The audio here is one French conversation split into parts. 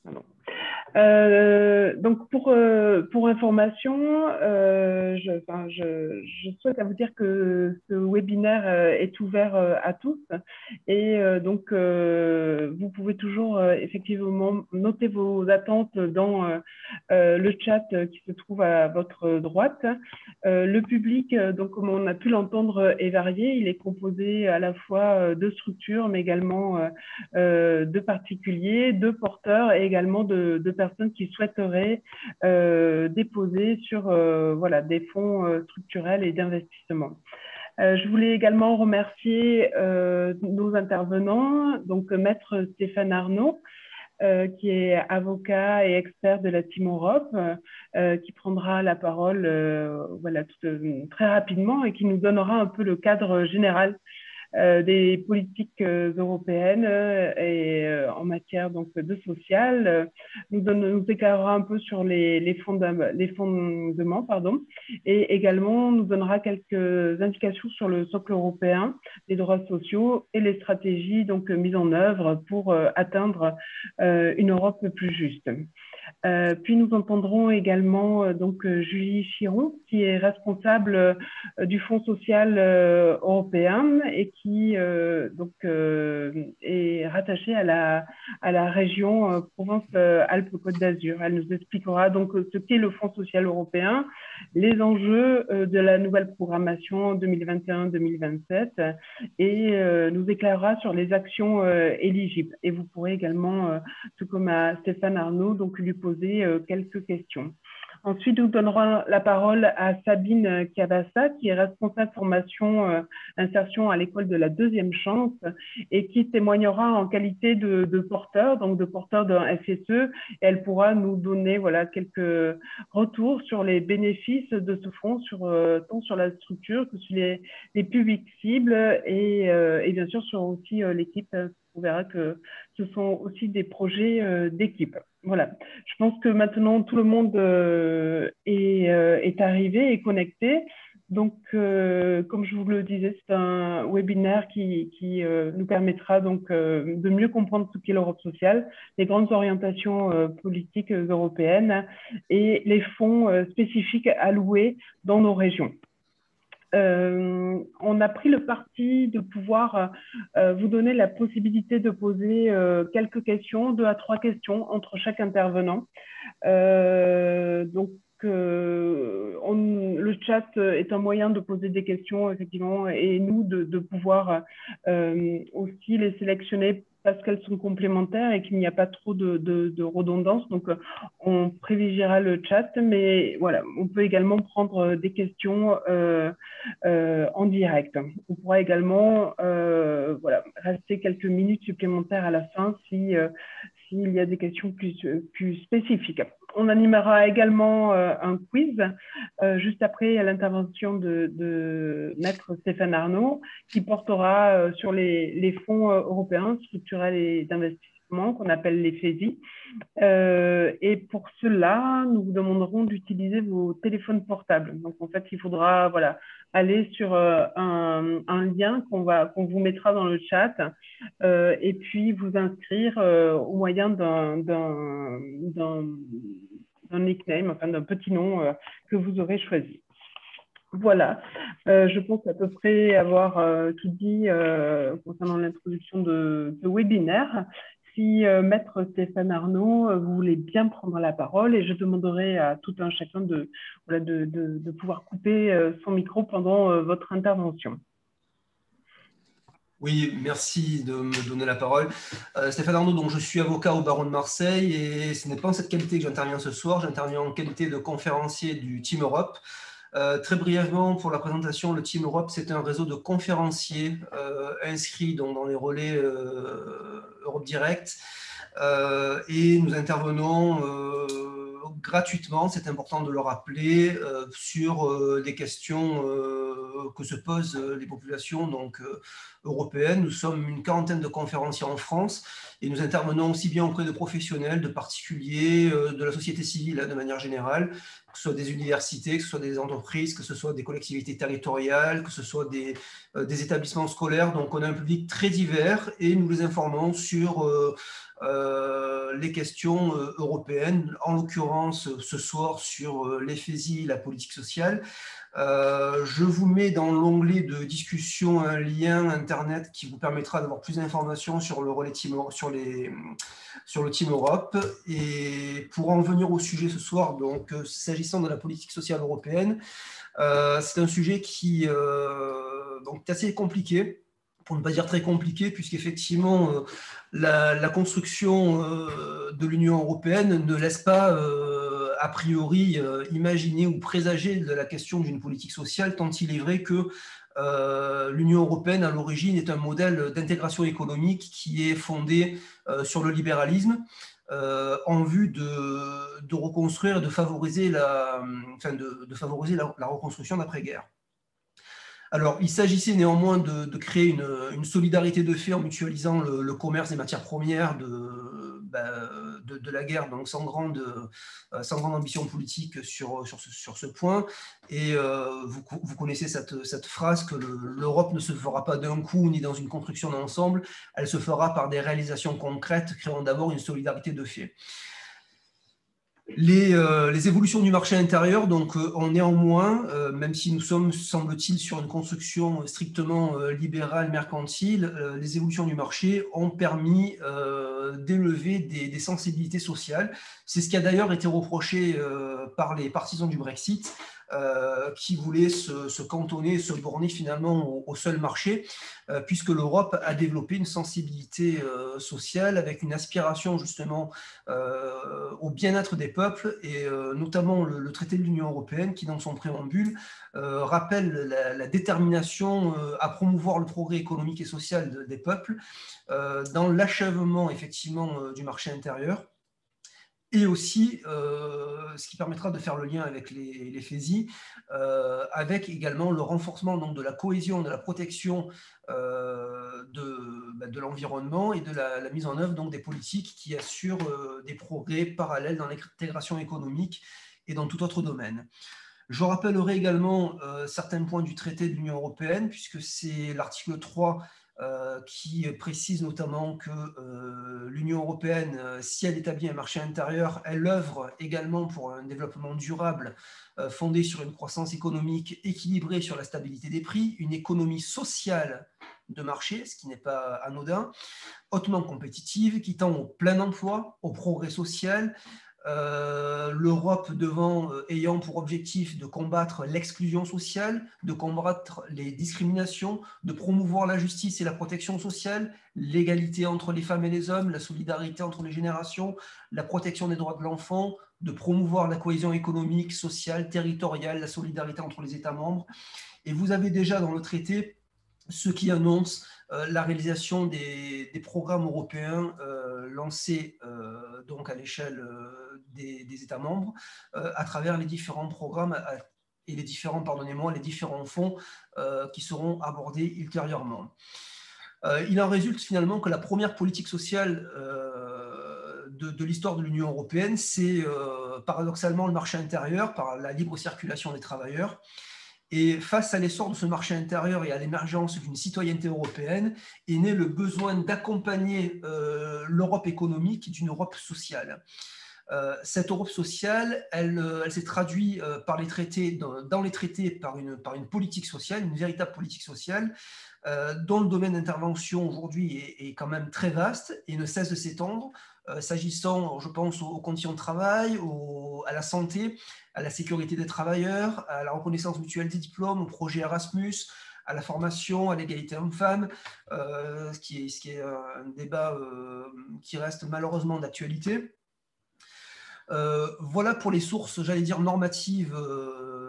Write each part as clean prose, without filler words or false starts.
Pardon. Donc pour information, je souhaite à vous dire que ce webinaire est ouvert à tous et donc vous pouvez toujours effectivement noter vos attentes dans le chat qui se trouve à votre droite. Le public, donc comme on a pu l'entendre, est varié. Il est composé à la fois de structures, mais également de particuliers, de porteurs et également de personnes qui souhaiteraient déposer sur voilà, des fonds structurels et d'investissement. Je voulais également remercier nos intervenants, donc Maître Stéphane Arnaud, qui est avocat et expert de la Team Europe, qui prendra la parole voilà, très rapidement et qui nous donnera un peu le cadre général des politiques européennes et en matière donc de social, nous éclairera un peu sur les fondements, pardon, et également nous donnera quelques indications sur le socle européen des droits sociaux et les stratégies donc mises en œuvre pour atteindre une Europe plus juste. Puis nous entendrons également donc Julie Chiron, qui est responsable du Fonds social européen et qui donc est rattachée à la région Provence-Alpes-Côte d'Azur. Elle nous expliquera donc ce qu'est le Fonds social européen, les enjeux de la nouvelle programmation 2021-2027 et nous éclairera sur les actions éligibles. Et vous pourrez également, tout comme à Stéphane Arnaud, donc lui poser quelques questions. Ensuite, nous donnerons la parole à Sabine Cavassa, qui est responsable formation insertion à l'école de la deuxième chance et qui témoignera en qualité de porteur, donc de porteur d'un FSE. Et elle pourra nous donner voilà, quelques retours sur les bénéfices de ce fonds, tant sur la structure que sur les publics cibles et bien sûr sur aussi l'équipe. On verra que ce sont aussi des projets d'équipe. Voilà. Je pense que maintenant, tout le monde est arrivé et connecté. Donc, comme je vous le disais, c'est un webinaire qui nous permettra donc de mieux comprendre ce qu'est l'Europe sociale, les grandes orientations politiques européennes et les fonds spécifiques alloués dans nos régions. On a pris le parti de pouvoir vous donner la possibilité de poser quelques questions, 2 à 3 questions entre chaque intervenant. Donc, le chat est un moyen de poser des questions, effectivement, et nous de pouvoir aussi les sélectionner parce qu'elles sont complémentaires et qu'il n'y a pas trop de redondance. Donc, on privilégiera le chat, mais voilà, on peut également prendre des questions en direct. On pourra également voilà, rester quelques minutes supplémentaires à la fin s'il y a des questions plus spécifiques. On animera également un quiz juste après l'intervention de Maître Stéphane Arnaud qui portera sur les fonds européens structurels et d'investissement qu'on appelle les FESI. Et pour cela, nous vous demanderons d'utiliser vos téléphones portables. Donc, en fait, il faudra voilà, aller sur un lien qu'on vous mettra dans le chat et puis vous inscrire au moyen d'un nickname, enfin d'un petit nom que vous aurez choisi. Voilà, je pense à peu près avoir tout dit concernant l'introduction de ce webinaire. Si Maître Stéphane Arnaud, vous voulez bien prendre la parole et je demanderai à tout un chacun de pouvoir couper son micro pendant votre intervention. Oui, merci de me donner la parole. Stéphane Arnaud, donc je suis avocat au barreau de Marseille et ce n'est pas en cette qualité que j'interviens ce soir, j'interviens en qualité de conférencier du Team Europe. Très brièvement, pour la présentation, le Team Europe, c'est un réseau de conférenciers inscrits dans les relais Europe Direct et nous intervenons gratuitement, c'est important de le rappeler, sur des questions que se posent les populations donc, européennes. Nous sommes une quarantaine de conférenciers en France et nous intervenons aussi bien auprès de professionnels, de particuliers, de la société civile de manière générale, que ce soit des universités, que ce soit des entreprises, que ce soit des collectivités territoriales, que ce soit des établissements scolaires. Donc, on a un public très divers et nous les informons sur les questions européennes, en l'occurrence ce soir sur l'EFESI, la politique sociale. Je vous mets dans l'onglet de discussion un lien internet qui vous permettra d'avoir plus d'informations sur le relais sur le Team Europe. Et pour en venir au sujet ce soir, donc s'agissant de la politique sociale européenne, c'est un sujet qui donc, est assez compliqué, pour ne pas dire très compliqué, puisqu'effectivement, la construction de l'Union européenne ne laisse pas, a priori, imaginer ou présager de la question d'une politique sociale, tant il est vrai que l'Union européenne, à l'origine, est un modèle d'intégration économique qui est fondé sur le libéralisme, en vue de reconstruire et de favoriser de favoriser la reconstruction d'après-guerre. Alors, il s'agissait néanmoins de créer une solidarité de fait en mutualisant le commerce des matières premières de la guerre, donc sans grande ambition politique sur ce point. Et vous connaissez cette phrase que l'Europe ne se fera pas d'un coup ni dans une construction d'ensemble, elle se fera par des réalisations concrètes, créant d'abord une solidarité de fait. Les évolutions du marché intérieur donc, ont néanmoins, même si nous sommes, semble-t-il, sur une construction strictement libérale, mercantile, les évolutions du marché ont permis d'élever des sensibilités sociales. C'est ce qui a d'ailleurs été reproché par les partisans du Brexit, qui voulaient se cantonner, se borner finalement au seul marché, puisque l'Europe a développé une sensibilité sociale avec une aspiration justement au bien-être des peuples, et notamment le traité de l'Union européenne qui, dans son préambule, rappelle la détermination à promouvoir le progrès économique et social des peuples dans l'achèvement effectivement du marché intérieur. Et aussi, ce qui permettra de faire le lien avec les FESI, avec également le renforcement donc, de la cohésion, de la protection de l'environnement et de la mise en œuvre donc, des politiques qui assurent des progrès parallèles dans l'intégration économique et dans tout autre domaine. Je rappellerai également certains points du traité de l'Union européenne, puisque c'est l'article 3 qui précise notamment que l'Union européenne, si elle établit un marché intérieur, elle œuvre également pour un développement durable fondé sur une croissance économique équilibrée sur la stabilité des prix, une économie sociale de marché, ce qui n'est pas anodin, hautement compétitive, qui tend au plein emploi, au progrès social, l'Europe ayant pour objectif de combattre l'exclusion sociale, de combattre les discriminations, de promouvoir la justice et la protection sociale, l'égalité entre les femmes et les hommes, la solidarité entre les générations, la protection des droits de l'enfant, de promouvoir la cohésion économique, sociale, territoriale, la solidarité entre les États membres. Et vous avez déjà dans le traité ce qui annonce la réalisation des programmes européens lancés donc à l'échelle des États membres à travers les différents programmes et les différents fonds qui seront abordés ultérieurement. Il en résulte finalement que la première politique sociale de l'histoire de l'Union européenne, c'est paradoxalement le marché intérieur par la libre circulation des travailleurs. Et face à l'essor de ce marché intérieur et à l'émergence d'une citoyenneté européenne, est né le besoin d'accompagner l'Europe économique d'une Europe sociale. Cette Europe sociale, elle s'est traduite par les traités, dans les traités par une politique sociale, une véritable politique sociale, dont le domaine d'intervention aujourd'hui est quand même très vaste et ne cesse de s'étendre, s'agissant, je pense, aux conditions de travail, à la santé, à la sécurité des travailleurs, à la reconnaissance mutuelle des diplômes, au projet Erasmus, à la formation, à l'égalité homme-femme, ce qui est un débat qui reste malheureusement d'actualité. Voilà pour les sources, j'allais dire, normatives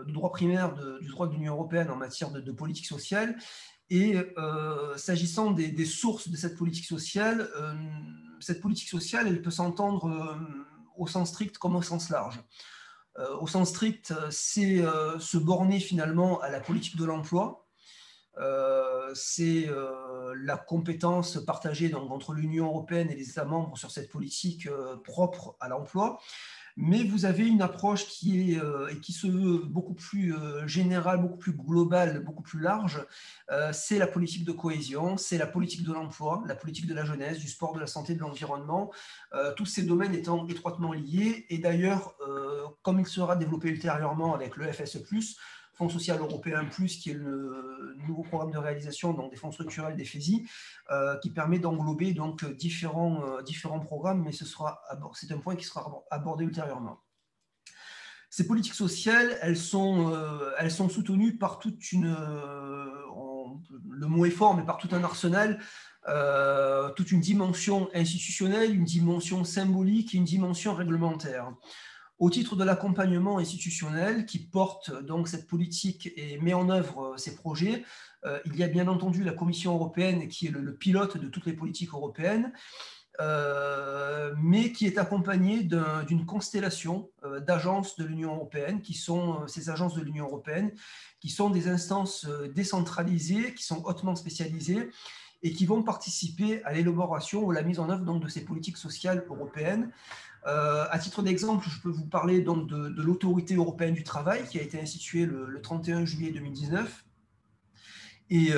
du droit primaire du droit de l'Union européenne en matière de politique sociale. Et s'agissant des sources de cette politique sociale, elle peut s'entendre au sens strict comme au sens large. Au sens strict, c'est se borner finalement à la politique de l'emploi, c'est la compétence partagée donc, entre l'Union européenne et les États membres sur cette politique propre à l'emploi. Mais vous avez une approche qui se veut beaucoup plus générale, beaucoup plus globale, beaucoup plus large. C'est la politique de cohésion, c'est la politique de l'emploi, la politique de la jeunesse, du sport, de la santé, de l'environnement, tous ces domaines étant étroitement liés. Et d'ailleurs, comme il sera développé ultérieurement avec le FSE+, Fonds social européen plus, qui est le nouveau programme de réalisation donc des fonds structurels des FESI, qui permet d'englober donc différents programmes, mais c'est un point qui sera abordé ultérieurement. Ces politiques sociales, elles sont soutenues par toute une, le mot est fort, mais par tout un arsenal, toute une dimension institutionnelle, une dimension symbolique et une dimension réglementaire. Au titre de l'accompagnement institutionnel qui porte donc cette politique et met en œuvre ces projets, il y a bien entendu la Commission européenne qui est le pilote de toutes les politiques européennes, mais qui est accompagnée d'une constellation d'agences de l'Union européenne, qui sont ces agences de l'Union européenne, qui sont des instances décentralisées, qui sont hautement spécialisées et qui vont participer à l'élaboration ou à la mise en œuvre donc, de ces politiques sociales européennes. À titre d'exemple, je peux vous parler donc de l'Autorité européenne du travail qui a été instituée le 31 juillet 2019 et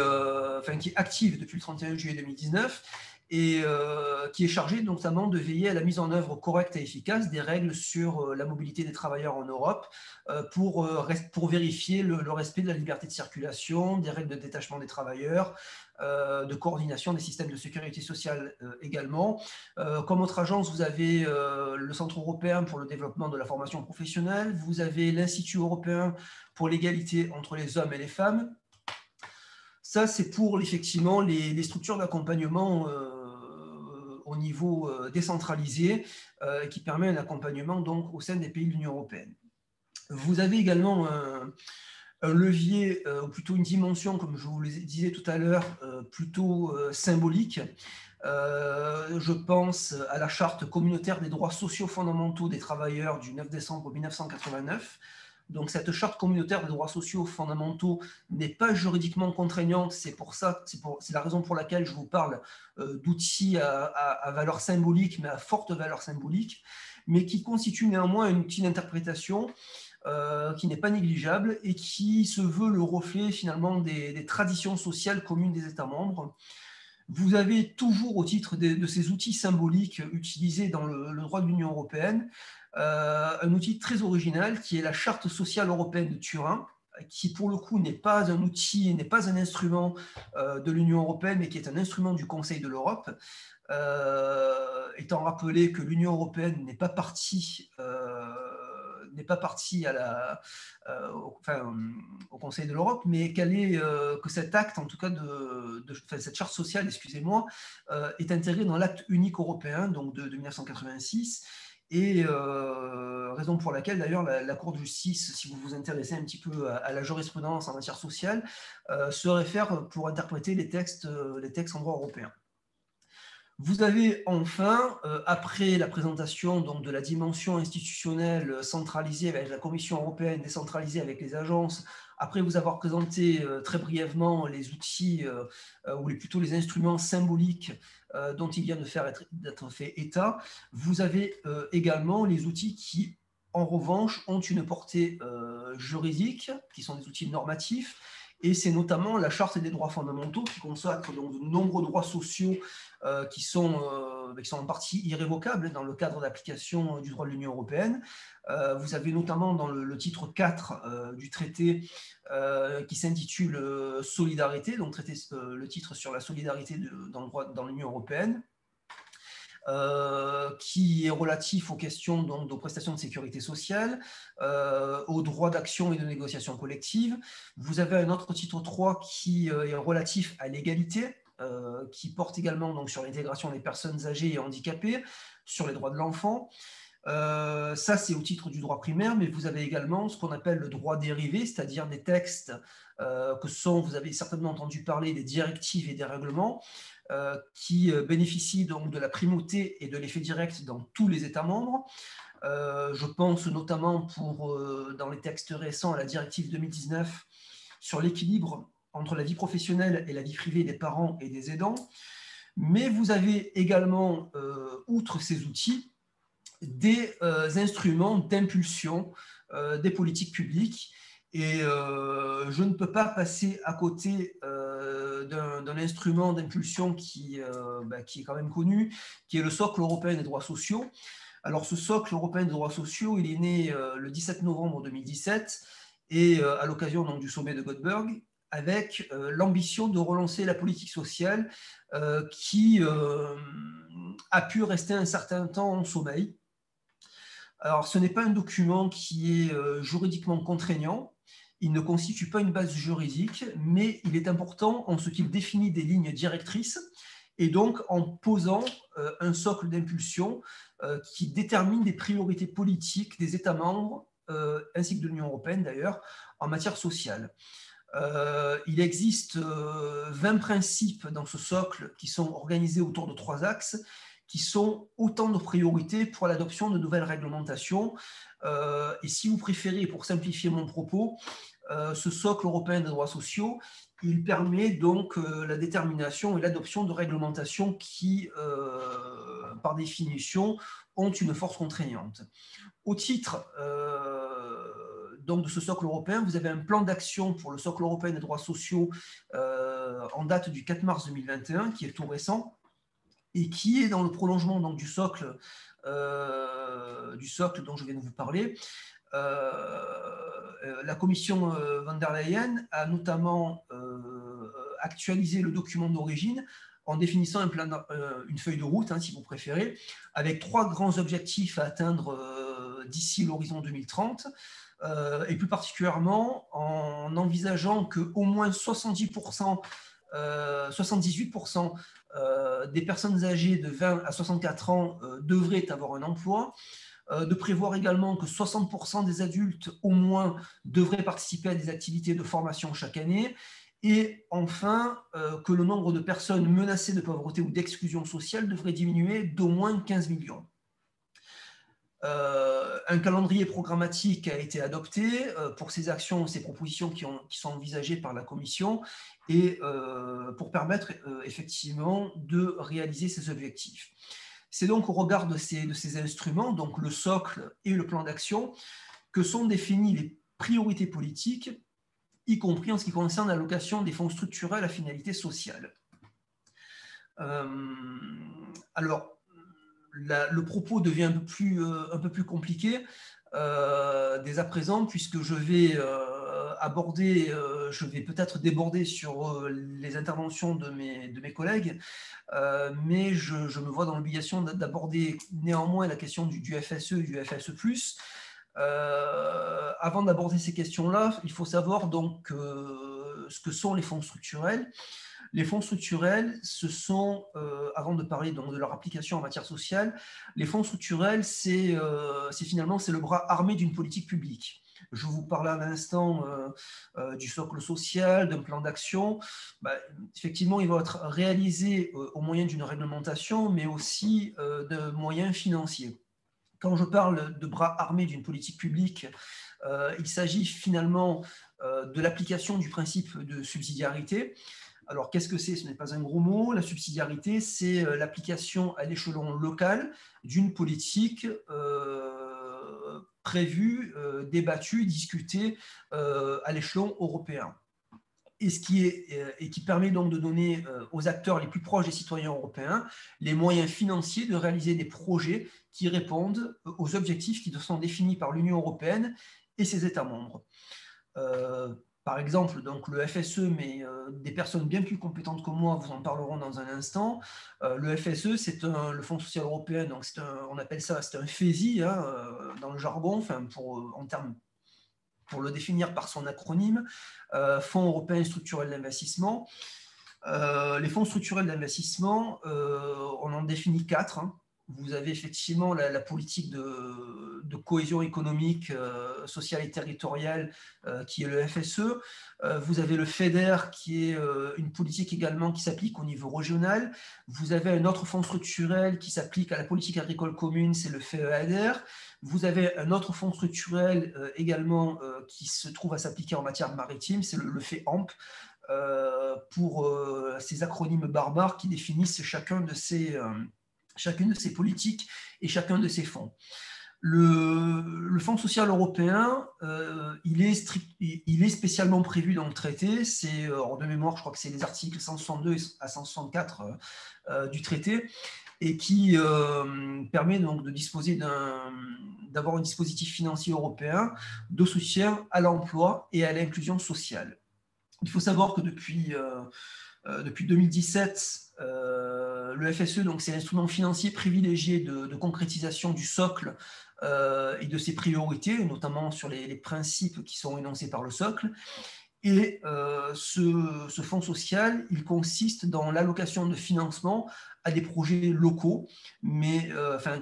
qui est active depuis le 31 juillet 2019 et qui est chargée notamment de veiller à la mise en œuvre correcte et efficace des règles sur la mobilité des travailleurs en Europe pour vérifier le respect de la liberté de circulation, des règles de détachement des travailleurs, de coordination des systèmes de sécurité sociale également. Comme autre agence, vous avez le Centre européen pour le développement de la formation professionnelle, vous avez l'Institut européen pour l'égalité entre les hommes et les femmes. Ça, c'est pour effectivement les structures d'accompagnement au niveau décentralisé qui permet un accompagnement donc, au sein des pays de l'Union européenne. Vous avez également un levier, ou plutôt une dimension, comme je vous le disais tout à l'heure, plutôt symbolique. Je pense à la charte communautaire des droits sociaux fondamentaux des travailleurs du 9 décembre 1989. Donc cette charte communautaire des droits sociaux fondamentaux n'est pas juridiquement contraignante, c'est la raison pour laquelle je vous parle d'outils à valeur symbolique, mais à forte valeur symbolique, mais qui constitue néanmoins un outil d'interprétation qui n'est pas négligeable et qui se veut le reflet finalement des traditions sociales communes des États membres. Vous avez toujours, au titre de ces outils symboliques utilisés dans le droit de l'Union européenne, un outil très original qui est la Charte sociale européenne de Turin, qui pour le coup n'est pas un outil, n'est pas un instrument de l'Union européenne, mais qui est un instrument du Conseil de l'Europe, étant rappelé que l'Union européenne n'est pas partie au Conseil de l'Europe, mais que cet acte, en tout cas cette charte sociale, excusez-moi, est intégrée dans l'acte unique européen donc de 1986. Et raison pour laquelle, d'ailleurs, la Cour de justice, si vous vous intéressez un petit peu à la jurisprudence en matière sociale, se réfère pour interpréter les textes en droit européen. Vous avez enfin, après la présentation donc, de la dimension institutionnelle centralisée avec la Commission européenne, décentralisée avec les agences, après vous avoir présenté très brièvement les outils, ou plutôt les instruments symboliques dont il vient d'être fait état, vous avez également les outils qui, en revanche, ont une portée juridique, qui sont des outils normatifs, et c'est notamment la Charte des droits fondamentaux qui consacre donc de nombreux droits sociaux qui sont en partie irrévocables dans le cadre d'application du droit de l'Union européenne. Vous avez notamment dans le titre 4 du traité qui s'intitule Solidarité, donc le titre sur la solidarité dans l'Union européenne. Qui est relatif aux questions donc, aux prestations de sécurité sociale, aux droits d'action et de négociation collective. Vous avez un autre titre 3 qui est relatif à l'égalité, qui porte également donc, sur l'intégration des personnes âgées et handicapées, sur les droits de l'enfant. Ça, c'est au titre du droit primaire, mais vous avez également ce qu'on appelle le droit dérivé, c'est-à-dire des textes vous avez certainement entendu parler des directives et des règlements, qui bénéficient donc de la primauté et de l'effet direct dans tous les États membres. Je pense notamment dans les textes récents à la directive 2019 sur l'équilibre entre la vie professionnelle et la vie privée des parents et des aidants. Mais vous avez également, outre ces outils, des instruments d'impulsion des politiques publiques. Et je ne peux pas passer à côté d'un instrument d'impulsion qui est quand même connu, qui est le socle européen des droits sociaux. Alors ce socle européen des droits sociaux, il est né le 17 novembre 2017 et à l'occasion donc, du sommet de Göteborg, avec l'ambition de relancer la politique sociale qui a pu rester un certain temps en sommeil. Alors, ce n'est pas un document qui est juridiquement contraignant, il ne constitue pas une base juridique, mais il est important en ce qu'il définit des lignes directrices et donc en posant un socle d'impulsion qui détermine des priorités politiques des États membres, ainsi que de l'Union européenne d'ailleurs, en matière sociale. Il existe 20 principes dans ce socle qui sont organisés autour de 3 axes, qui sont autant de priorités pour l'adoption de nouvelles réglementations. Et si vous préférez, pour simplifier mon propos, ce socle européen des droits sociaux, il permet donc la détermination et l'adoption de réglementations qui, par définition, ont une force contraignante. Au titre donc de ce socle européen, vous avez un plan d'action pour le socle européen des droits sociaux en date du 4 mars 2021, qui est tout récent, et qui est dans le prolongement donc, du socle dont je viens de vous parler. La commission von der Leyen a notamment actualisé le document d'origine en définissant une feuille de route, si vous préférez, avec 3 grands objectifs à atteindre d'ici l'horizon 2030, et plus particulièrement en envisageant qu'au moins 78% des personnes âgées de 20 à 64 ans devraient avoir un emploi, de prévoir également que 60% des adultes au moins devraient participer à des activités de formation chaque année, et enfin que le nombre de personnes menacées de pauvreté ou d'exclusion sociale devrait diminuer d'au moins 15 millions. Un calendrier programmatique a été adopté pour ces actions, ces propositions qui sont envisagées par la Commission et pour permettre effectivement de réaliser ces objectifs. C'est donc au regard de ces instruments, donc le socle et le plan d'action, que sont définies les priorités politiques, y compris en ce qui concerne l'allocation des fonds structurels à finalité sociale. Alors, le propos devient un peu plus compliqué dès à présent, puisque je vais peut-être déborder sur les interventions de mes collègues, mais je me vois dans l'obligation d'aborder néanmoins la question du FSE et du FSE+. Avant d'aborder ces questions-là, il faut savoir donc ce que sont les fonds structurels. Les fonds structurels, ce sont, avant de parler donc, de leur application en matière sociale, les fonds structurels, c'est le bras armé d'une politique publique. Je vous parlais à l'instant du socle social, d'un plan d'action. Effectivement, il va être réalisé au moyen d'une réglementation, mais aussi de moyens financiers. Quand je parle de bras armés d'une politique publique, il s'agit finalement de l'application du principe de subsidiarité. Alors, qu'est-ce que c'est? Ce n'est pas un gros mot. La subsidiarité, c'est l'application à l'échelon local d'une politique prévue, débattue, discutée à l'échelon européen. Et qui permet donc de donner aux acteurs les plus proches des citoyens européens les moyens financiers de réaliser des projets qui répondent aux objectifs qui sont définis par l'Union européenne et ses États membres. Par exemple, donc le FSE, mais des personnes bien plus compétentes que moi vous en parleront dans un instant. Le FSE, c'est le Fonds social européen, donc on appelle ça, c'est un FESI dans le jargon, pour le définir par son acronyme, Fonds européen structurel d'investissement. Les fonds structurels d'investissement, on en définit 4. Vous avez effectivement la politique de cohésion économique, sociale et territoriale, qui est le FSE. Vous avez le FEDER, qui est une politique également qui s'applique au niveau régional. Vous avez un autre fonds structurel qui s'applique à la politique agricole commune, c'est le FEADER. Vous avez un autre fonds structurel également qui se trouve à s'appliquer en matière maritime, c'est le FEAMP. pour ces acronymes barbares qui définissent chacune de ces politiques et chacun de ces fonds. Le Fonds social européen, il est spécialement prévu dans le traité. C'est, de mémoire, je crois que c'est les articles 162 à 164 du traité, et qui permet donc de disposer d'avoir un dispositif financier européen de soutien à l'emploi et à l'inclusion sociale. Il faut savoir que depuis 2017, le FSE, donc c'est l'instrument financier privilégié de concrétisation du socle et de ses priorités, notamment sur les principes qui sont énoncés par le socle. Et ce fonds social, il consiste dans l'allocation de financement à des projets locaux. Mais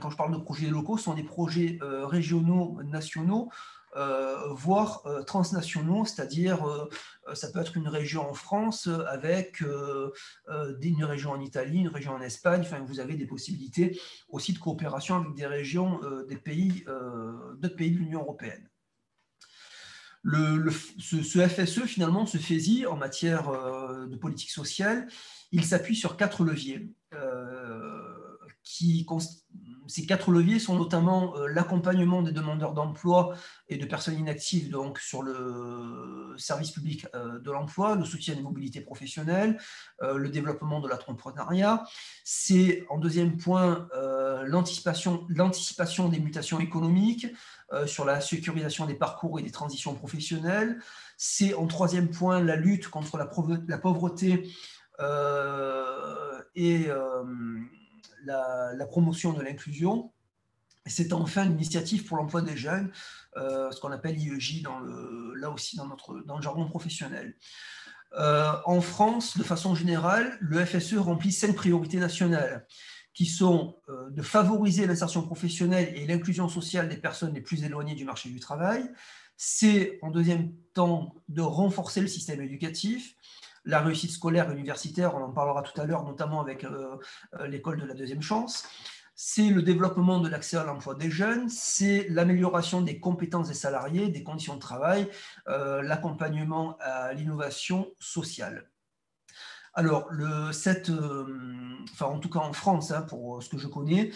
quand je parle de projets locaux, ce sont des projets régionaux, nationaux, voire transnationaux, c'est-à-dire ça peut être une région en France avec une région en Italie, une région en Espagne. Enfin, vous avez des possibilités aussi de coopération avec des régions d'autres pays de l'Union européenne. Ce FSE, finalement, ce FESI, en matière de politique sociale, il s'appuie sur 4 leviers. Ces 4 leviers sont notamment l'accompagnement des demandeurs d'emploi et de personnes inactives, donc sur le service public de l'emploi, le soutien des mobilités professionnelles, le développement de l'entrepreneuriat. C'est, en deuxième point, l'anticipation des mutations économiques, sur la sécurisation des parcours et des transitions professionnelles. C'est, en troisième point, la lutte contre la pauvreté et la promotion de l'inclusion. C'est enfin l'initiative pour l'emploi des jeunes, ce qu'on appelle IEJ là aussi dans le jargon professionnel. En France, de façon générale, le FSE remplit 5 priorités nationales qui sont de favoriser l'insertion professionnelle et l'inclusion sociale des personnes les plus éloignées du marché du travail. C'est, en deuxième temps, de renforcer le système éducatif, la réussite scolaire et universitaire, on en parlera tout à l'heure, notamment avec l'école de la deuxième chance. C'est le développement de l'accès à l'emploi des jeunes, c'est l'amélioration des compétences des salariés, des conditions de travail, l'accompagnement à l'innovation sociale. Alors, en tout cas en France, pour ce que je connais,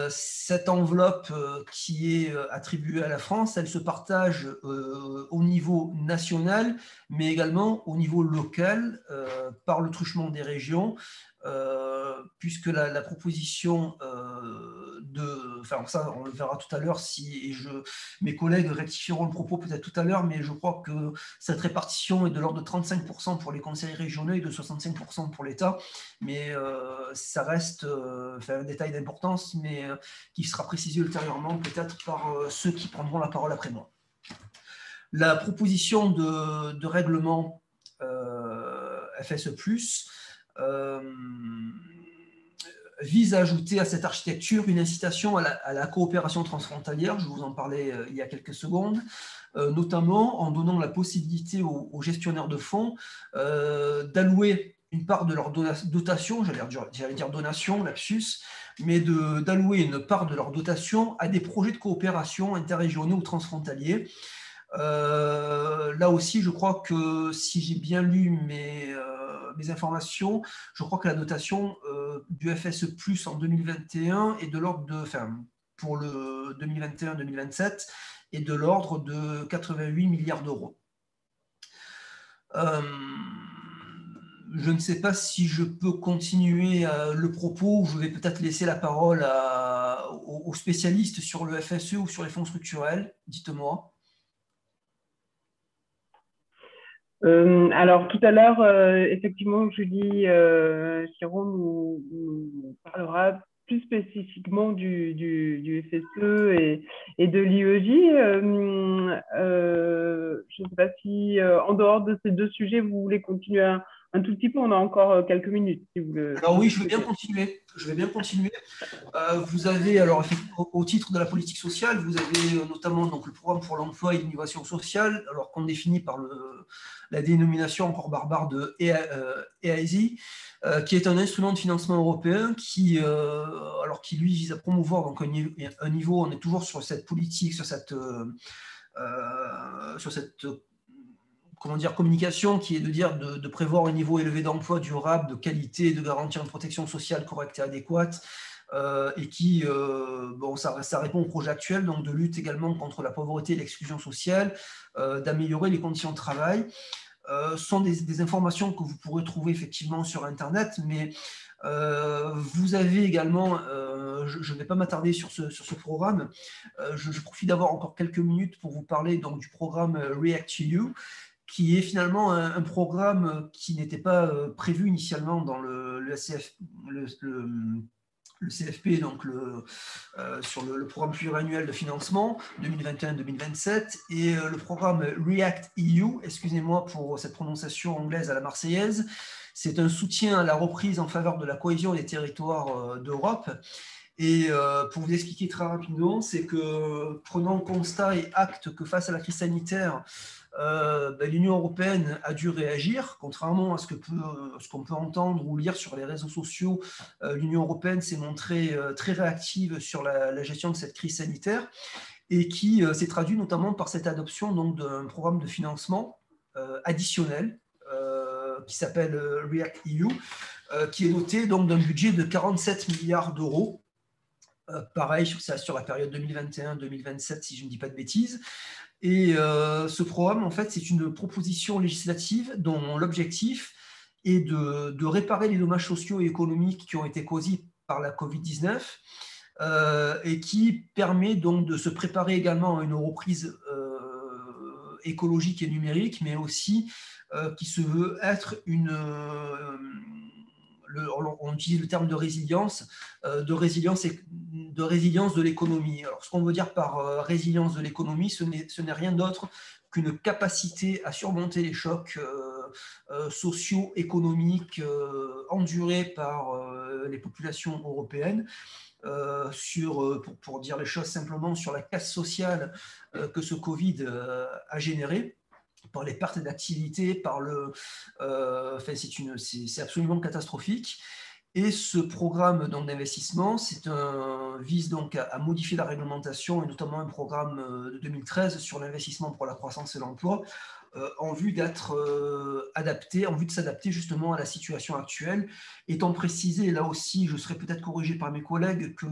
cette enveloppe qui est attribuée à la France, elle se partage au niveau national, mais également au niveau local, par le truchement des régions, puisque la proposition ça on le verra tout à l'heure, mes collègues rectifieront le propos peut-être tout à l'heure, mais je crois que cette répartition est de l'ordre de 35% pour les conseils régionaux et de 65% pour l'État, mais ça reste un détail d'importance, mais qui sera précisé ultérieurement peut-être par ceux qui prendront la parole après moi. La proposition de règlement FSE+, vise à ajouter à cette architecture une incitation à la coopération transfrontalière, je vous en parlais il y a quelques secondes, notamment en donnant la possibilité aux gestionnaires de fonds d'allouer une part de leur dotation, j'allais dire donation, lapsus, mais d'allouer une part de leur dotation à des projets de coopération interrégionaux ou transfrontaliers. Là aussi, je crois que si j'ai bien lu mes informations, je crois que la dotation du FSE+ en 2021 est de l'ordre pour le 2021-2027 est de l'ordre de 88 milliards d'euros. Je ne sais pas si je peux continuer le propos, ou je vais peut-être laisser la parole aux spécialistes sur le FSE ou sur les fonds structurels. Dites-moi. Alors, tout à l'heure, effectivement, Julie Chiron nous parlera plus spécifiquement du FSE et de l'IEJ. Je ne sais pas si, en dehors de ces 2 sujets, vous voulez continuer un tout petit peu. On a encore quelques minutes. Si vous Alors oui, je vais bien continuer. Vous avez, alors, au titre de la politique sociale, vous avez notamment donc, le programme pour l'emploi et l'innovation sociale, alors qu'on définit par la dénomination encore barbare de EASI, qui est un instrument de financement européen qui lui vise à promouvoir donc, un niveau, on est toujours sur cette politique, sur cette comment dire, communication, qui est de dire de prévoir un niveau élevé d'emploi durable, de qualité, de garantir une protection sociale correcte et adéquate, et qui, bon, ça répond au projet actuel, donc de lutte également contre la pauvreté et l'exclusion sociale, d'améliorer les conditions de travail. Sont des informations que vous pourrez trouver effectivement sur Internet, mais vous avez également, je ne vais pas m'attarder sur ce programme, je profite d'avoir encore quelques minutes pour vous parler donc, du programme React-EU, qui est finalement un programme qui n'était pas prévu initialement dans le CFP, donc sur le programme pluriannuel de financement 2021-2027, et le programme React-EU, excusez-moi pour cette prononciation anglaise à la marseillaise, c'est un soutien à la reprise en faveur de la cohésion des territoires d'Europe. Et pour vous expliquer très rapidement, c'est que prenant constat et acte que face à la crise sanitaire, l'Union européenne a dû réagir, contrairement à ce qu'on peut entendre ou lire sur les réseaux sociaux. L'Union européenne s'est montrée très réactive sur la gestion de cette crise sanitaire et qui s'est traduit notamment par cette adoption donc, d'un programme de financement additionnel qui s'appelle React-EU, qui est doté donc d'un budget de 47 milliards d'euros. Pareil sur la période 2021-2027, si je ne dis pas de bêtises. Et ce programme, en fait, c'est une proposition législative dont l'objectif est de réparer les dommages sociaux et économiques qui ont été causés par la Covid-19 et qui permet donc de se préparer également à une reprise écologique et numérique, mais aussi qui se veut être on utilise le terme de résilience de l'économie. Alors, ce qu'on veut dire par résilience de l'économie, ce n'est rien d'autre qu'une capacité à surmonter les chocs sociaux, économiques endurés par les populations européennes, pour dire les choses simplement, sur la casse sociale que ce Covid a générée, par les pertes d'activité, c'est absolument catastrophique. Et ce programme d'investissement vise donc à modifier la réglementation, et notamment un programme de 2013 sur l'investissement pour la croissance et l'emploi, en vue d'être adapté, en vue de s'adapter justement à la situation actuelle, étant précisé, et là aussi je serai peut-être corrigé par mes collègues, que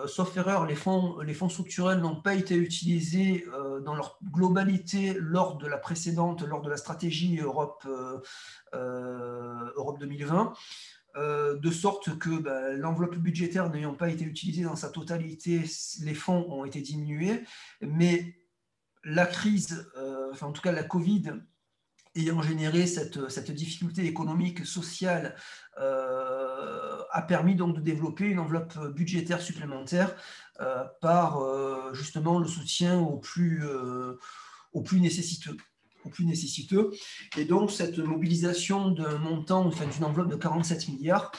sauf erreur, les fonds structurels n'ont pas été utilisés dans leur globalité lors de la stratégie Europe 2020, de sorte que l'enveloppe budgétaire n'ayant pas été utilisée dans sa totalité, les fonds ont été diminués, mais la crise, en tout cas la Covid, ayant généré cette difficulté économique, sociale, a permis donc de développer une enveloppe budgétaire supplémentaire par justement le soutien aux plus nécessiteux. Et donc cette mobilisation d'un montant, d'une enveloppe de 47 milliards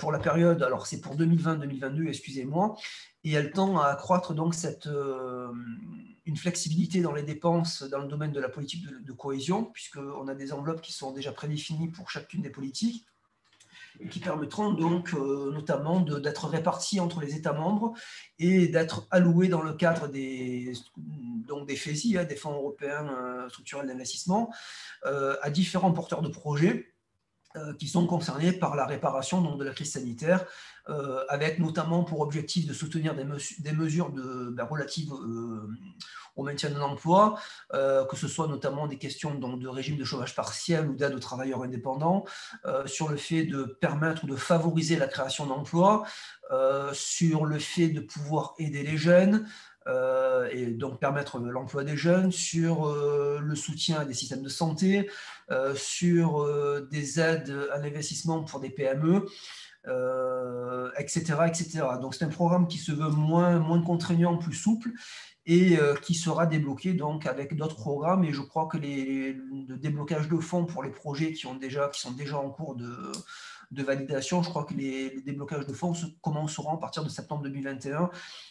pour la période, alors c'est pour 2020-2022, excusez-moi, et elle tend à accroître donc une flexibilité dans les dépenses dans le domaine de la politique de cohésion, puisqu'on a des enveloppes qui sont déjà prédéfinies pour chacune des politiques, et qui permettront donc notamment d'être réparties entre les États membres et d'être allouées dans le cadre des FESI, des Fonds européens structurels d'investissement, à différents porteurs de projets qui sont concernés par la réparation donc, de la crise sanitaire, avec notamment pour objectif de soutenir des mesures relatives au maintien de l'emploi, que ce soit notamment des questions donc, de régime de chômage partiel ou d'aide aux travailleurs indépendants, sur le fait de permettre ou de favoriser la création d'emplois, sur le fait de pouvoir aider les jeunes, et donc permettre l'emploi des jeunes, sur le soutien à des systèmes de santé, sur des aides à l'investissement pour des PME, etc., etc. Donc c'est un programme qui se veut moins contraignant, plus souple, et qui sera débloqué donc avec d'autres programmes. Et je crois que le déblocage de fonds pour les projets qui sont déjà en cours de validation, je crois que les déblocages de fonds commenceront à partir de septembre 2021.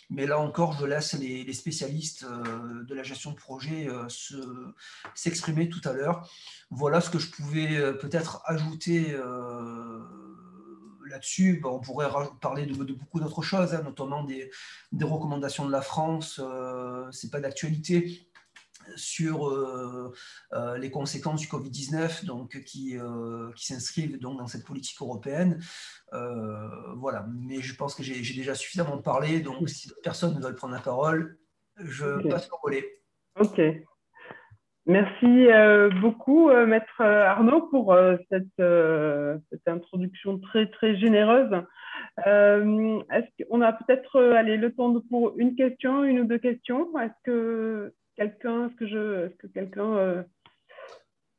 Mais là encore, je laisse les spécialistes de la gestion de projet s'exprimer tout à l'heure. Voilà ce que je pouvais peut-être ajouter là-dessus. On pourrait parler de beaucoup d'autres choses, notamment des recommandations de la France. Ce n'est pas d'actualité. sur les conséquences du Covid-19, donc, qui s'inscrivent donc dans cette politique européenne. Voilà, mais je pense que j'ai déjà suffisamment parlé, donc si d'autres personnes veulent prendre la parole, je passe le relais. Ok. Merci beaucoup, Maître Arnaud, pour cette introduction très, très généreuse. Est-ce qu'on a peut-être le temps pour une question, une ou deux questions? Est-ce que quelqu'un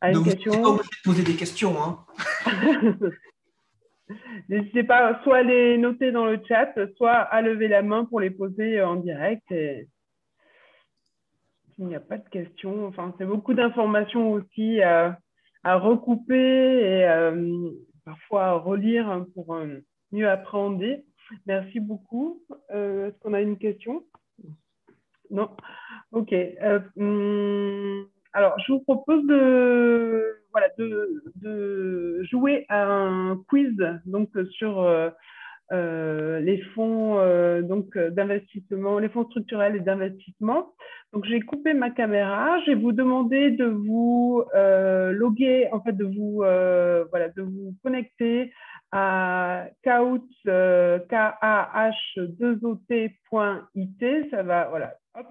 a une question? Vous n'êtes pas obligé de poser des questions, hein. N'hésitez pas soit à les noter dans le chat, soit à lever la main pour les poser en direct. Et il n'y a pas de questions. Enfin, c'est beaucoup d'informations aussi à recouper et parfois à relire pour mieux appréhender. Merci beaucoup. Est-ce qu'on a une question? Non. Ok. Alors, je vous propose de jouer à un quiz donc, sur les fonds d'investissement, les fonds structurels et d'investissement. Donc, j'ai coupé ma caméra. Je vais vous demander de vous loguer, en fait, de vous connecter à kahoot, KAH2OT.it. Ça va, voilà, hop,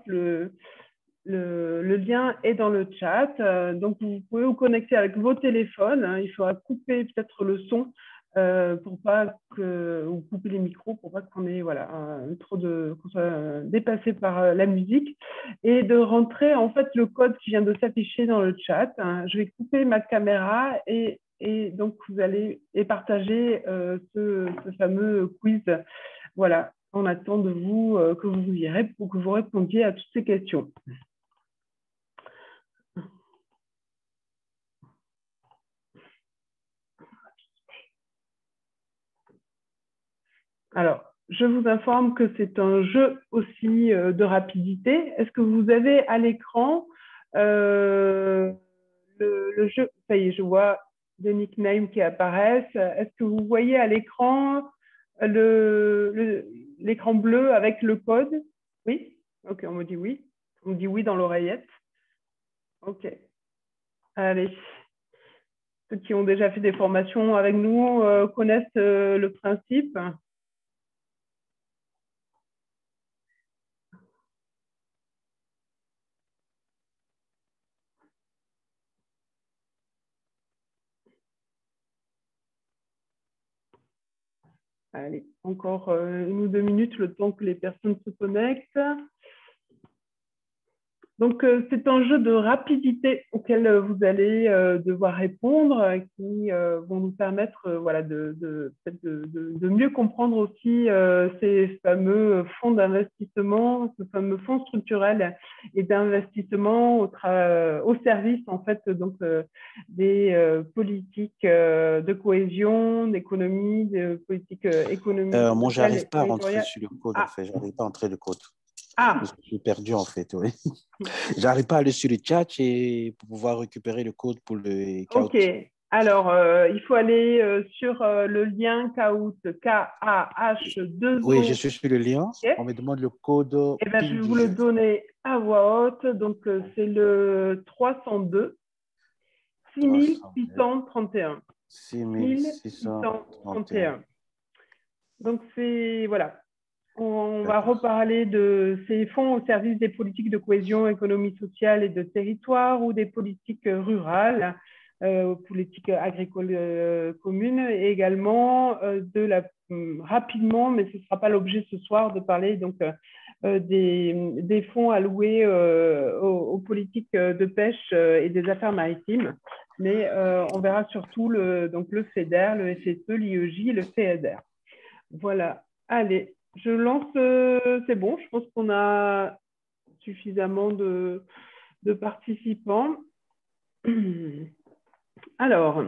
le lien est dans le chat. Donc, vous pouvez vous connecter avec vos téléphones. Il faudra couper peut-être le son pour pas ou couper les micros pour pas qu'on ait qu'on soit dépassé par la musique, et de rentrer en fait le code qui vient de s'afficher dans le chat. Je vais couper ma caméra et donc vous allez partager ce fameux quiz. Voilà, on attend de vous que vous irez pour que vous répondiez à toutes ces questions. Alors, je vous informe que c'est un jeu aussi de rapidité. Est-ce que vous avez à l'écran le jeu? Ça y est, je vois des nicknames qui apparaissent. Est-ce que vous voyez à l'écran l'écran bleu avec le code? Oui? Ok, on me dit oui. On me dit oui dans l'oreillette. Ok. Allez. Ceux qui ont déjà fait des formations avec nous connaissent le principe. Allez, encore 1 ou 2 minutes, le temps que les personnes se connectent. Donc, c'est un jeu de rapidité auquel vous allez devoir répondre, qui vont nous permettre de mieux comprendre aussi ces fameux fonds d'investissement, ce fameux fonds structurel et d'investissement au service en fait donc des politiques de cohésion, d'économie, de politiques économiques. Moi, j'arrive pas à rentrer sur le code, en fait. J'arrive pas à entrer le code. Ah. Je suis perdu, en fait, oui. J'arrive pas à aller sur le chat et pour pouvoir récupérer le code pour le Kahoot. Ok. Alors, il faut aller sur le lien Kahoot, KAH2O. Oui, je suis sur le lien. Okay. On me demande le code. Eh bien, je vais vous le donner à voix haute. Donc, c'est le 302 6631. 6631. Donc, c'est, voilà. On va reparler de ces fonds au service des politiques de cohésion, économie sociale et de territoire ou des politiques rurales, politiques agricoles communes, et également rapidement, mais ce ne sera pas l'objet ce soir, de parler donc des fonds alloués aux politiques de pêche et des affaires maritimes. Mais on verra surtout le FEDER, le FSE, l'IEJ et le FEDER. Voilà. Allez. Je lance, c'est bon, je pense qu'on a suffisamment de participants. Alors,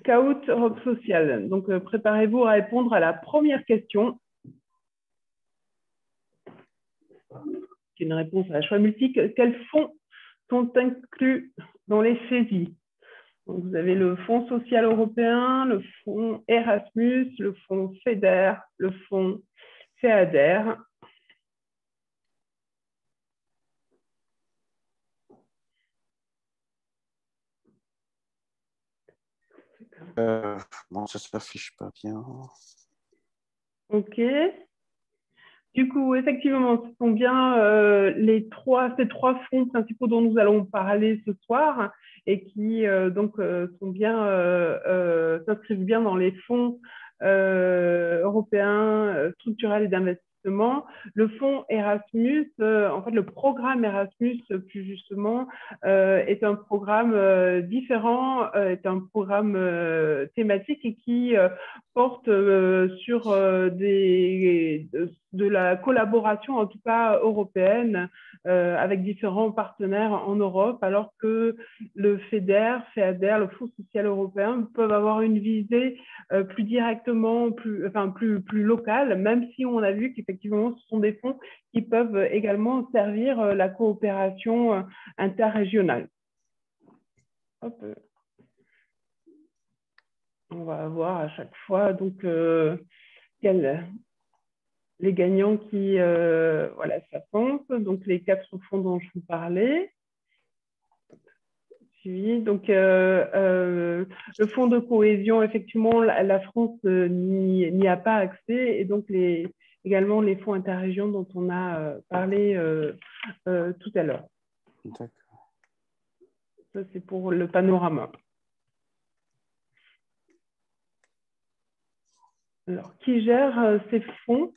Kahoot Europe Sociale. Donc, préparez-vous à répondre à la première question. C'est une réponse à choix multiple. Quels fonds sont inclus dans les FESI? Donc, vous avez le Fonds social européen, le Fonds Erasmus, le Fonds FEDER, le Fonds FEADER. Bon, ça s'affiche pas bien. OK. Du coup, effectivement, ce sont bien ces trois fonds principaux dont nous allons parler ce soir et qui sont bien s'inscrivent bien dans les fonds européens structurels et d'investissement. Le fonds Erasmus, en fait, le programme Erasmus, plus justement, est un programme différent, est un programme thématique et qui porte sur de la collaboration, en tout cas européenne, avec différents partenaires en Europe, alors que le FEADER, le Fonds social européen, peuvent avoir une visée plus directement, plus locale, même si on a vu qu'effectivement, ce sont des fonds qui peuvent également servir la coopération interrégionale. Hop. On va avoir à chaque fois donc les gagnants qui s'affrontent, donc les 4 fonds dont je vous parlais. Donc le fonds de cohésion, effectivement, la France n'y a pas accès, et donc également les fonds interrégions dont on a parlé tout à l'heure. D'accord. Ça, c'est pour le panorama. Alors, qui gère ces fonds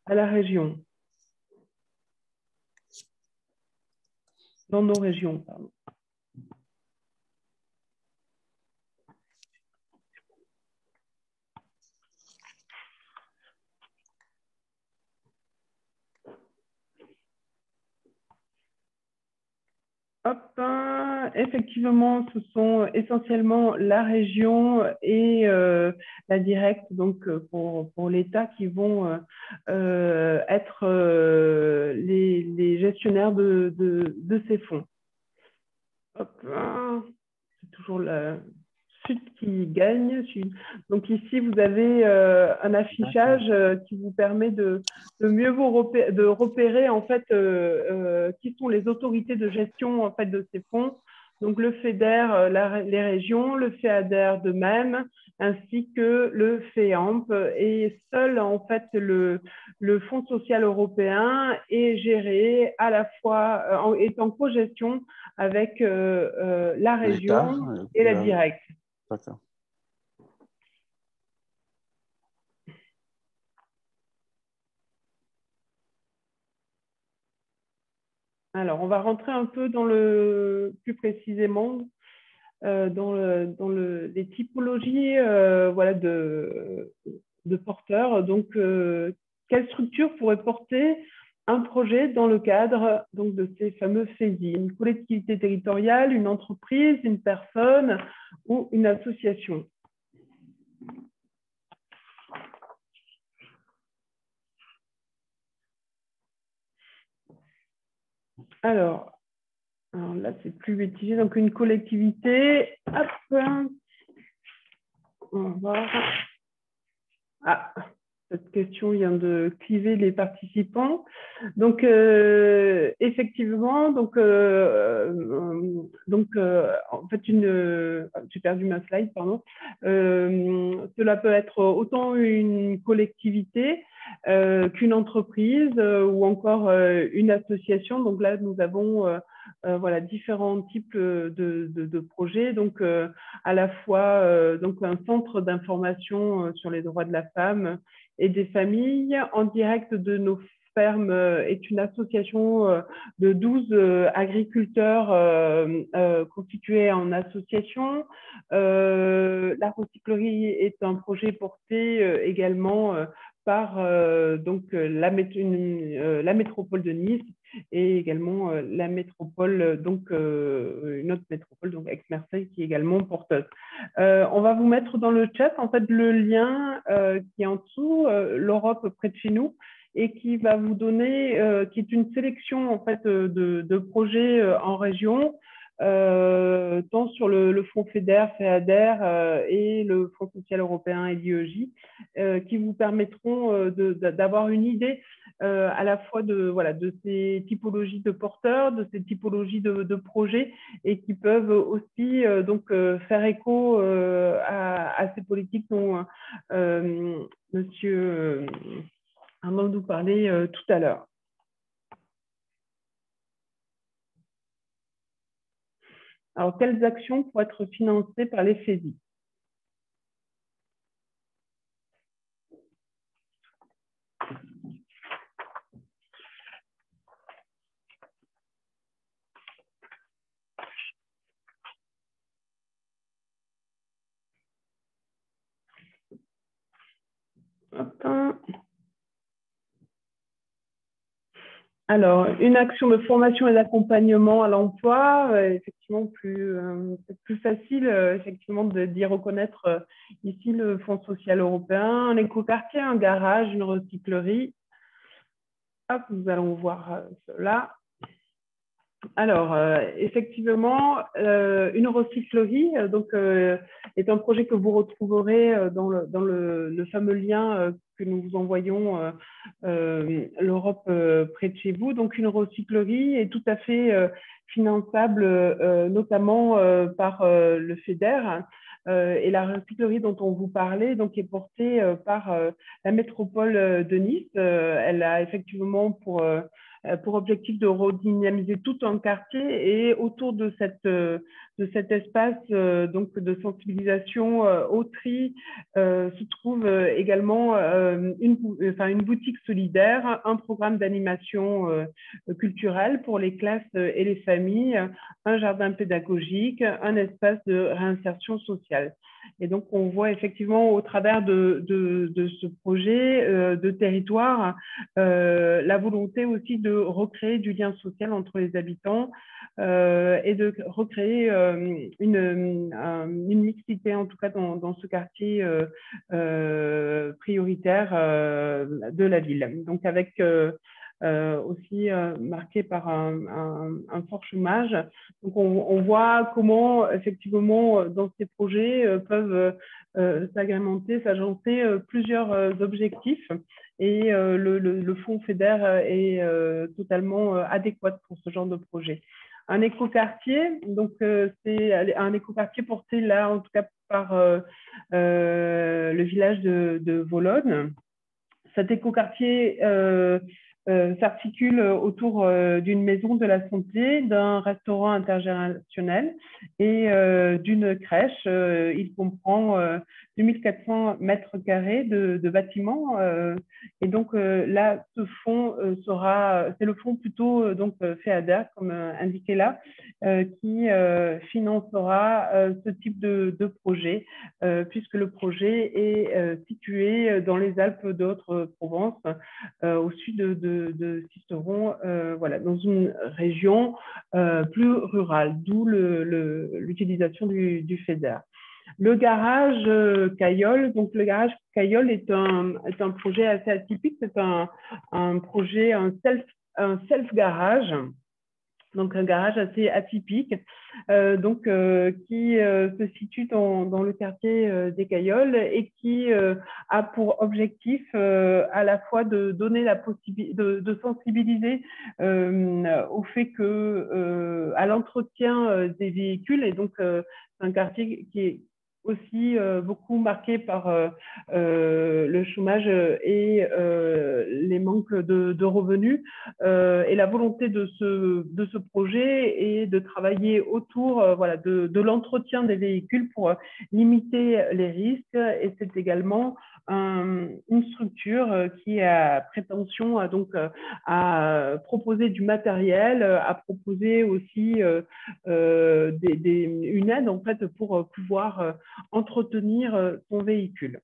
à la région? Dans nos régions, pardon. Hop, effectivement, ce sont essentiellement la région et la directe, donc pour l'État, qui vont être les gestionnaires de ces fonds. Hop, c'est toujours la Sud qui gagne. Donc ici, vous avez un affichage qui vous permet de mieux repérer en fait qui sont les autorités de gestion en fait de ces fonds. Donc le FEDER, les régions, le FEADER de même, ainsi que le FEAMP. Et seul en fait le Fonds social européen est géré à la fois est en cogestion avec la région et la directe. D'accord. Alors, on va rentrer un peu plus précisément dans les typologies de porteurs. Donc, quelle structure pourrait porter un projet dans le cadre donc, de ces fameux FESI? Une collectivité territoriale, une entreprise, une personne ou une association? Alors là, c'est plus utilisé. Donc, une collectivité. Hop. On va voir. Ah, cette question vient de cliver les participants. Donc, effectivement, en fait, j'ai perdu ma slide, pardon. Cela peut être autant une collectivité qu'une entreprise ou encore une association. Donc là, nous avons différents types de projets. Donc, à la fois donc un centre d'information sur les droits de la femme et des familles. En direct de nos fermes est une association de 12 agriculteurs constitués en association. La recyclerie est un projet porté également par la métropole de Nice et également la métropole, une autre métropole, donc Aix-Marseille, qui est également porteuse. On va vous mettre dans le chat en fait le lien qui est en dessous, l'Europe près de chez nous, et qui va vous donner, qui est une sélection en fait de projets en région, tant sur le fonds FEDER, FEADER et le Fonds social européen et l'IEJ, qui vous permettront d'avoir une idée à la fois de ces typologies de porteurs, de ces typologies de projets, et qui peuvent aussi faire écho à ces politiques dont Monsieur Armand parlait tout à l'heure. Alors, quelles actions pourraient être financées par les FESI? Alors, une action de formation et d'accompagnement à l'emploi, effectivement plus facile effectivement d'y reconnaître ici le Fonds social européen, un écoquartier, un garage, une recyclerie. Hop, nous allons voir cela. Alors, effectivement, une recyclerie est un projet que vous retrouverez dans le fameux lien que nous vous envoyons, l'Europe près de chez vous. Donc, une recyclerie est tout à fait finançable, notamment par le FEDER. Et la recyclerie dont on vous parlait donc, est portée par la métropole de Nice. Elle a effectivement pour objectif de redynamiser tout un quartier, et autour de cet espace donc de sensibilisation au tri se trouve également une boutique solidaire, un programme d'animation culturelle pour les classes et les familles, un jardin pédagogique, un espace de réinsertion sociale. Et donc, on voit effectivement au travers de ce projet de territoire la volonté aussi de recréer du lien social entre les habitants et de recréer une mixité, en tout cas dans ce quartier prioritaire de la ville. Donc, avec aussi marqué par un fort chômage. Donc, on voit comment, effectivement, dans ces projets peuvent s'agrémenter, s'agencer plusieurs objectifs. Et le fonds FEDER est totalement adéquat pour ce genre de projet. Un écoquartier, donc c'est un écoquartier porté là, en tout cas par le village de Vologne. Cet écoquartier s'articule autour d'une maison de la santé, d'un restaurant intergénérationnel et d'une crèche. Il comprend 2400 mètres carrés de bâtiments. Et donc là, ce fonds c'est le fonds plutôt FEADER, comme indiqué là, qui financera ce type de projet, puisque le projet est situé dans les Alpes de Haute-Provence, au sud de Sisteron, dans une région plus rurale, d'où l'utilisation du FEDER. Le garage Caillol, donc le garage Caillol est un projet assez atypique, c'est un projet, un self-garage. Donc, un garage assez atypique, qui se situe dans le quartier des Caillols et qui a pour objectif à la fois de donner la possibilité, de sensibiliser au fait que à l'entretien des véhicules, et donc c'est un quartier qui est aussi beaucoup marqué par le chômage et les manques de revenus. Et la volonté de ce projet est de travailler autour de l'entretien des véhicules pour limiter les risques. Et c'est également une structure qui a prétention à proposer du matériel, à proposer aussi une aide en fait pour pouvoir entretenir son véhicule.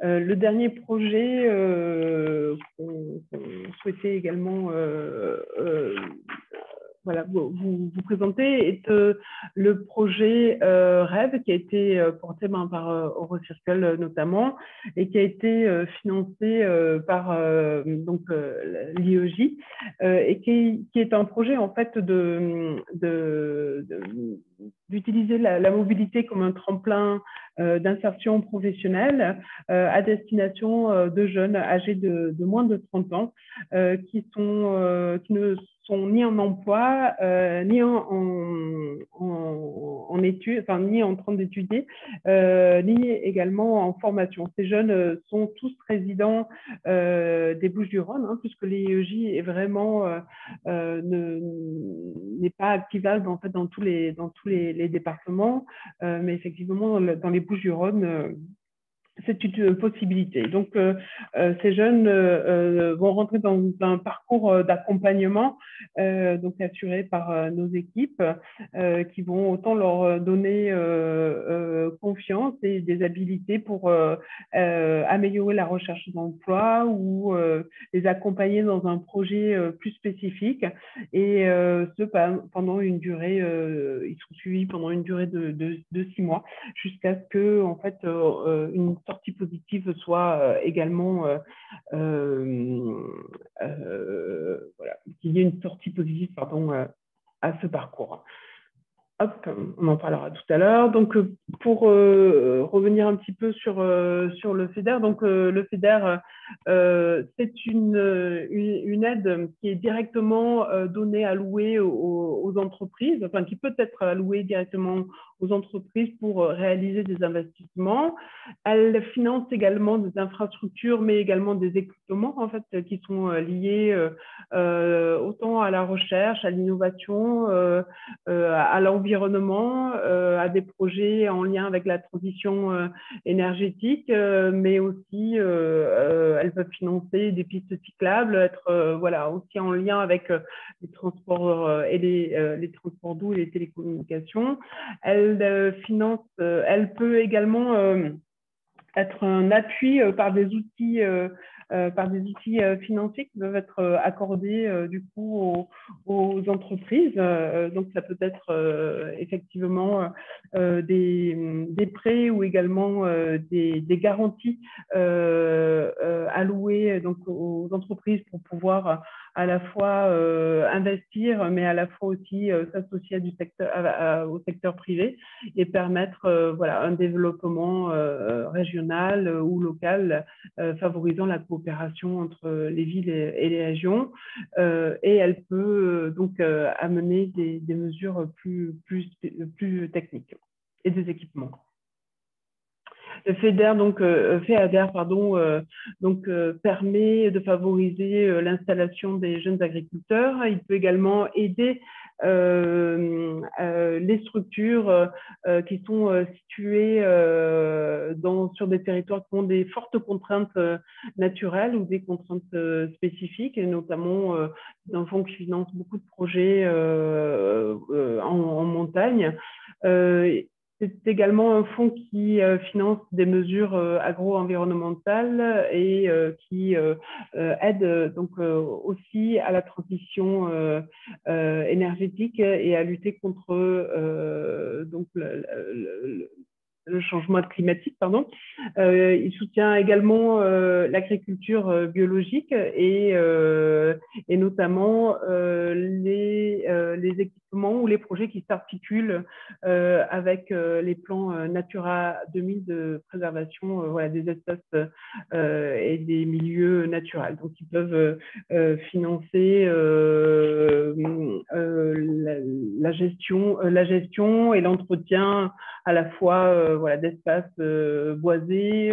Le dernier projet qu'on souhaitait également vous présenter est le projet REV, qui a été porté par Eurocircle notamment, et qui a été financé par l'IEJ, et qui est un projet en fait d'utiliser la mobilité comme un tremplin d'insertion professionnelle à destination de jeunes âgés de moins de 30 ans qui ne sont ni en emploi, ni en études, enfin, ni en train d'étudier, ni également en formation. Ces jeunes sont tous résidents des Bouches-du-Rhône, hein, puisque l'IEJ est vraiment n'est pas activable en fait dans tous les départements, mais effectivement dans les Bouches-du-Rhône c'est une possibilité. Donc, ces jeunes vont rentrer dans un parcours d'accompagnement, donc assuré par nos équipes, qui vont autant leur donner confiance et des habilités pour améliorer la recherche d'emploi ou les accompagner dans un projet plus spécifique. Et ce, pendant une durée, ils sont suivis pendant une durée de 6 mois jusqu'à ce que, en fait, une sortie positive soit également voilà, qu'il y ait une sortie positive pardon, à ce parcours. Hop, on en parlera tout à l'heure. Donc, pour revenir un petit peu sur le FEDER, donc le FEDER, c'est une aide qui est directement donnée, allouée aux entreprises, enfin qui peut être allouée directement aux entreprises pour réaliser des investissements. Elle finance également des infrastructures, mais également des équipements en fait qui sont liés autant à la recherche, à l'innovation, à l'environnement, à des projets en lien avec la transition énergétique, mais aussi elles peuvent financer des pistes cyclables, être voilà, aussi en lien avec les transports et les transports doux et les télécommunications. Elle finance, elle peut également être un appui par des outils financiers qui peuvent être accordés du coup aux entreprises. Donc ça peut être effectivement des prêts ou également des garanties allouées donc aux entreprises pour pouvoir à la fois investir, mais à la fois aussi s'associer au secteur privé et permettre voilà, un développement régional ou local favorisant la coopération entre les villes et les régions. Et elle peut donc amener des mesures plus techniques et des équipements. Le FEDER, permet de favoriser l'installation des jeunes agriculteurs. Il peut également aider les structures qui sont situées sur des territoires qui ont des fortes contraintes naturelles ou des contraintes spécifiques, et notamment un fonds qui finance beaucoup de projets en montagne. C'est également un fonds qui finance des mesures agro-environnementales et qui aide donc aussi à la transition énergétique et à lutter contre donc le changement climatique, pardon. Il soutient également l'agriculture biologique et notamment les équipements ou les projets qui s'articulent avec les plans Natura 2000 de préservation voilà, des espaces et des milieux naturels. Donc, ils peuvent financer la gestion et l'entretien à la fois voilà, d'espaces boisés,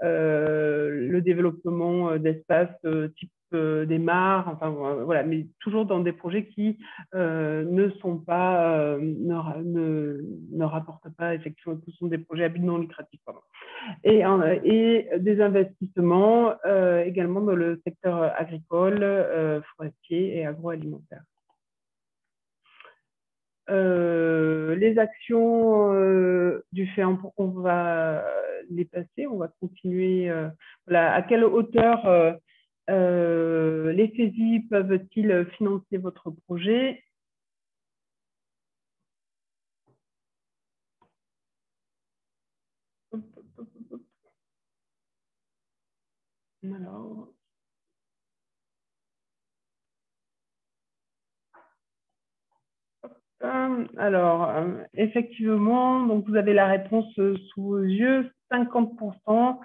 le développement d'espaces type des mares, enfin voilà, mais toujours dans des projets qui ne rapportent pas effectivement, ce sont des projets à but non lucratif. Et des investissements également dans le secteur agricole, forestier et agroalimentaire. Les actions du FEAMP, on va les passer, on va continuer. Voilà, à quelle hauteur les FESI peuvent-ils financer votre projet? Alors... Alors, effectivement, donc vous avez la réponse sous vos yeux, 50%.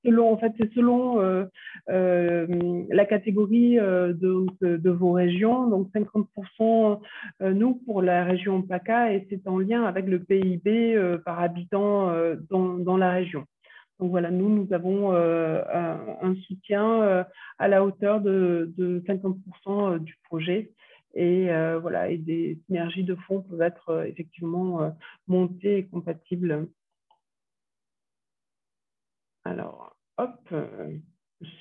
Selon, en fait, c'est selon la catégorie de vos régions. Donc, 50%, nous, pour la région PACA, et c'est en lien avec le PIB par habitant dans la région. Donc voilà, nous avons un soutien à la hauteur de 50% du projet. Et voilà, et des synergies de fonds peuvent être effectivement montées et compatibles. Alors, hop, le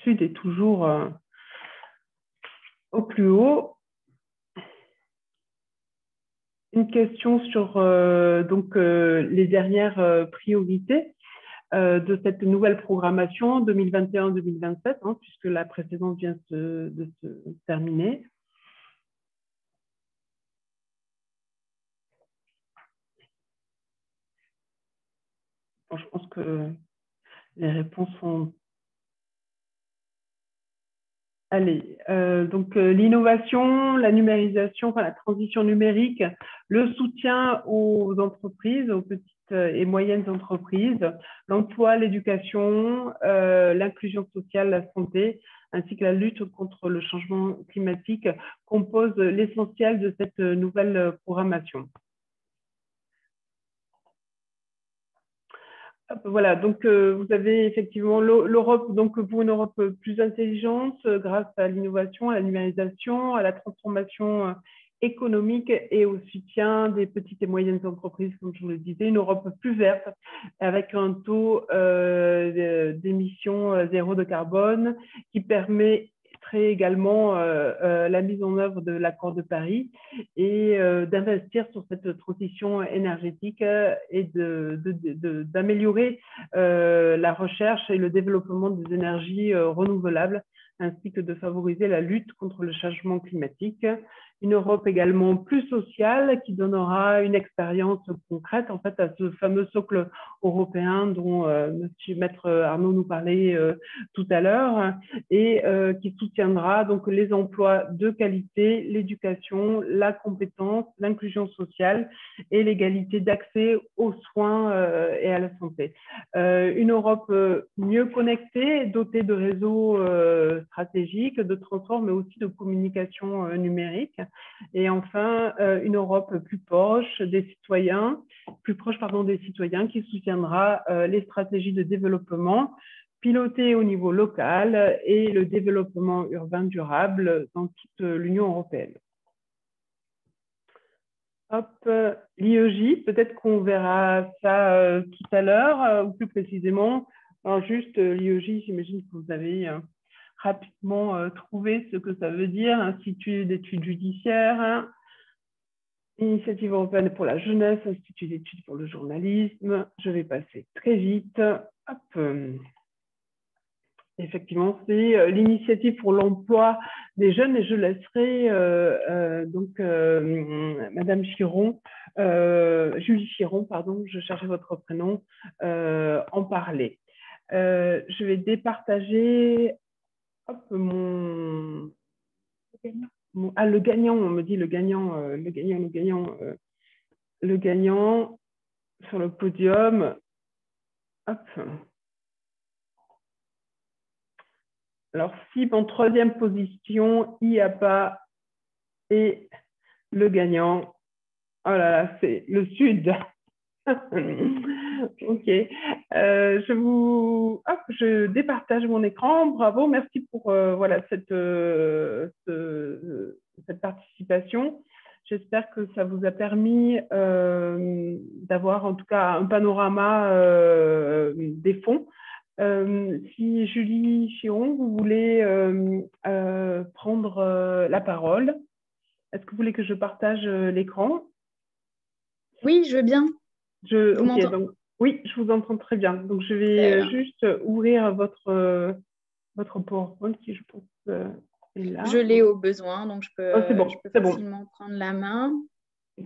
sud est toujours au plus haut. Une question sur donc, les dernières priorités de cette nouvelle programmation 2021-2027, hein, puisque la précédente vient de se terminer. Bon, je pense que les réponses sont... Allez, donc l'innovation, la numérisation, enfin la transition numérique, le soutien aux entreprises, aux petites et moyennes entreprises, l'emploi, l'éducation, l'inclusion sociale, la santé, ainsi que la lutte contre le changement climatique composent l'essentiel de cette nouvelle programmation. Voilà, donc vous avez effectivement l'Europe, donc pour une Europe plus intelligente, grâce à l'innovation, à la numérisation, à la transformation économique et au soutien des petites et moyennes entreprises, comme je vous le disais, une Europe plus verte, avec un taux d'émissions zéro de carbone qui permet également la mise en œuvre de l'accord de Paris et d'investir sur cette transition énergétique et d'améliorer la recherche et le développement des énergies renouvelables, ainsi que de favoriser la lutte contre le changement climatique. Une Europe également plus sociale qui donnera une expérience concrète en fait à ce fameux socle européen dont Maître Arnaud nous parlait tout à l'heure et qui soutiendra donc les emplois de qualité, l'éducation, la compétence, l'inclusion sociale et l'égalité d'accès aux soins et à la santé. Une Europe mieux connectée, dotée de réseaux stratégiques, de transport, mais aussi de communication numérique. Et enfin, une Europe plus proche des citoyens, qui soutiendra les stratégies de développement pilotées au niveau local et le développement urbain durable dans toute l'Union européenne. Hop, l'IEJ, peut-être qu'on verra ça tout à l'heure, ou plus précisément. Alors juste l'IEJ, j'imagine que vous avez rapidement trouvé ce que ça veut dire, Institut d'études judiciaires, hein. Initiative européenne pour la jeunesse, Institut d'études pour le journalisme. Je vais passer très vite. Hop. Effectivement, c'est l'initiative pour l'emploi des jeunes et je laisserai Madame Chiron, Julie Chiron, pardon, je cherchais votre prénom, en parler. Je vais départager le gagnant, on me dit le gagnant sur le podium. Hop. Alors, si en troisième position, IAPA est le gagnant, oh là là, c'est le Sud. Ok, je départage mon écran. Bravo, merci pour voilà, cette participation. J'espère que ça vous a permis d'avoir en tout cas un panorama des fonds. Si Julie Chiron, vous voulez prendre la parole, est-ce que vous voulez que je partage l'écran? Oui, je veux bien. Oui, je vous entends très bien. Donc, je vais juste ouvrir votre PowerPoint qui, je pense, est là. Je l'ai au besoin, donc je peux facilement prendre la main.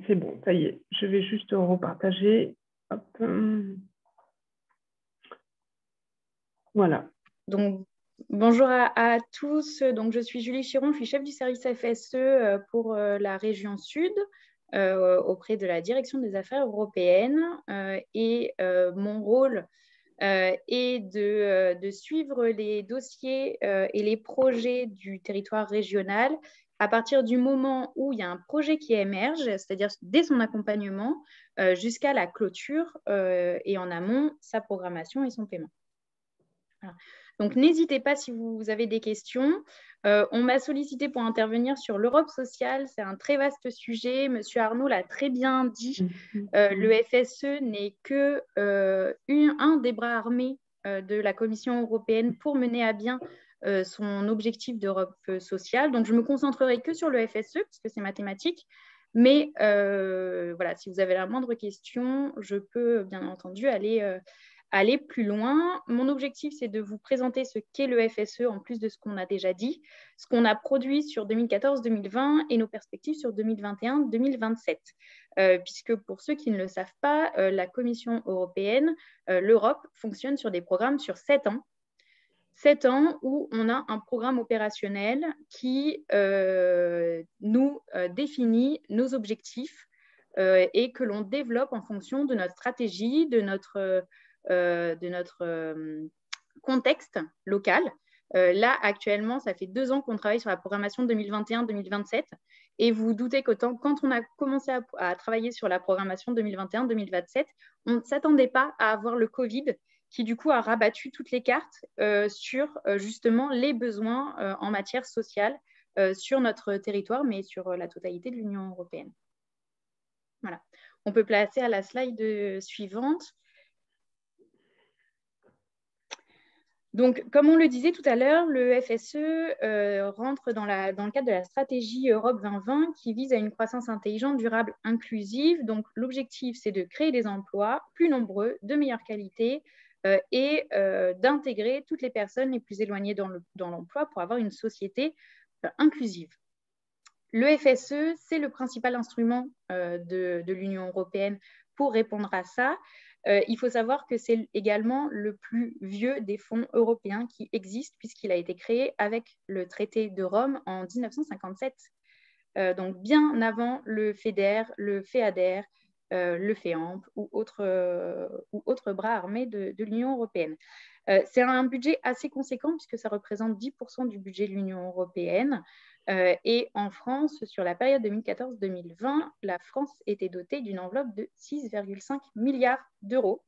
C'est bon, ça y est. Je vais juste repartager. Hop. Voilà. Donc, Bonjour à tous. Donc, je suis Julie Chiron, je suis chef du service FSE pour la région Sud auprès de la Direction des Affaires européennes. Mon rôle est de suivre les dossiers et les projets du territoire régional à partir du moment où il y a un projet qui émerge, c'est-à-dire dès son accompagnement jusqu'à la clôture et en amont, sa programmation et son paiement. Voilà. Donc, n'hésitez pas si vous avez des questions. On m'a sollicité pour intervenir sur l'Europe sociale. C'est un très vaste sujet. Monsieur Arnaud l'a très bien dit. Le FSE n'est que un des bras armés de la Commission européenne pour mener à bien son objectif d'Europe sociale. Donc, je me concentrerai que sur le FSE, parce que c'est mathématique. Mais voilà, si vous avez la moindre question, je peux bien entendu aller plus loin. Mon objectif, c'est de vous présenter ce qu'est le FSE en plus de ce qu'on a déjà dit, ce qu'on a produit sur 2014-2020 et nos perspectives sur 2021-2027. Puisque pour ceux qui ne le savent pas, la Commission européenne, l'Europe, fonctionne sur des programmes sur 7 ans. 7 ans où on a un programme opérationnel qui nous définit nos objectifs et que l'on développe en fonction de notre stratégie, de notre contexte local. Là, actuellement, ça fait 2 ans qu'on travaille sur la programmation 2021-2027 et vous vous doutez que quand on a commencé à travailler sur la programmation 2021-2027, on ne s'attendait pas à avoir le Covid qui, du coup, a rabattu toutes les cartes sur justement les besoins en matière sociale sur notre territoire, mais sur la totalité de l'Union européenne. Voilà. On peut passer à la slide suivante. Donc, comme on le disait tout à l'heure, le FSE rentre dans le cadre de la stratégie Europe 2020 qui vise à une croissance intelligente, durable, inclusive. Donc, l'objectif, c'est de créer des emplois plus nombreux, de meilleure qualité et d'intégrer toutes les personnes les plus éloignées dans l'emploi pour avoir une société inclusive. Le FSE, c'est le principal instrument de l'Union européenne pour répondre à ça. Il faut savoir que c'est également le plus vieux des fonds européens qui existent puisqu'il a été créé avec le traité de Rome en 1957. Donc bien avant le FEDER, le FEADER, le FEAMP ou autres bras armés de l'Union européenne. C'est un budget assez conséquent puisque ça représente 10% du budget de l'Union européenne. Et en France, sur la période 2014-2020, la France était dotée d'une enveloppe de 6,5 milliards d'euros.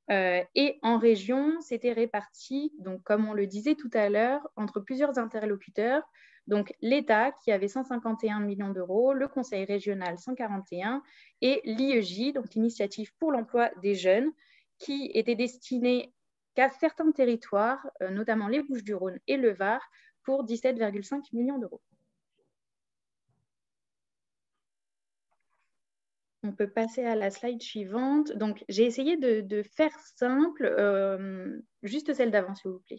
Et en région, c'était réparti, donc, comme on le disait tout à l'heure, entre plusieurs interlocuteurs. Donc l'État qui avait 151 millions d'euros, le Conseil régional 141 et l'IEJ, donc l'Initiative pour l'emploi des jeunes, qui était destinée qu'à certains territoires, notamment les Bouches-du-Rhône et le Var, pour 17,5 millions d'euros. On peut passer à la slide suivante. Donc, j'ai essayé de faire simple, juste celle d'avant, s'il vous plaît.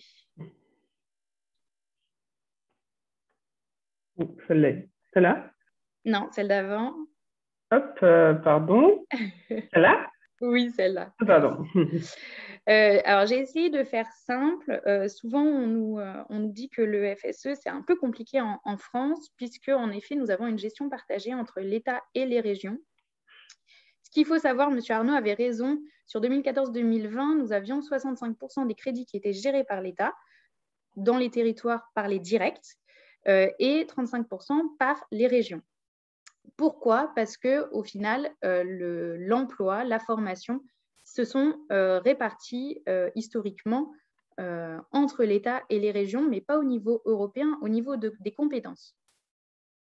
Celle-là? Non, celle d'avant. Hop, pardon. Celle-là? Oui, celle-là. Pardon. Alors, j'ai essayé de faire simple. Souvent, on nous dit que le FSE, c'est un peu compliqué en France, puisque, en effet, nous avons une gestion partagée entre l'État et les régions. Ce qu'il faut savoir, M. Arnaud avait raison, sur 2014-2020, nous avions 65% des crédits qui étaient gérés par l'État, dans les territoires par les directs, et 35% par les régions. Pourquoi? Parce qu'au final, l'emploi, la formation, se sont répartis historiquement entre l'État et les régions, mais pas au niveau européen, au niveau des compétences.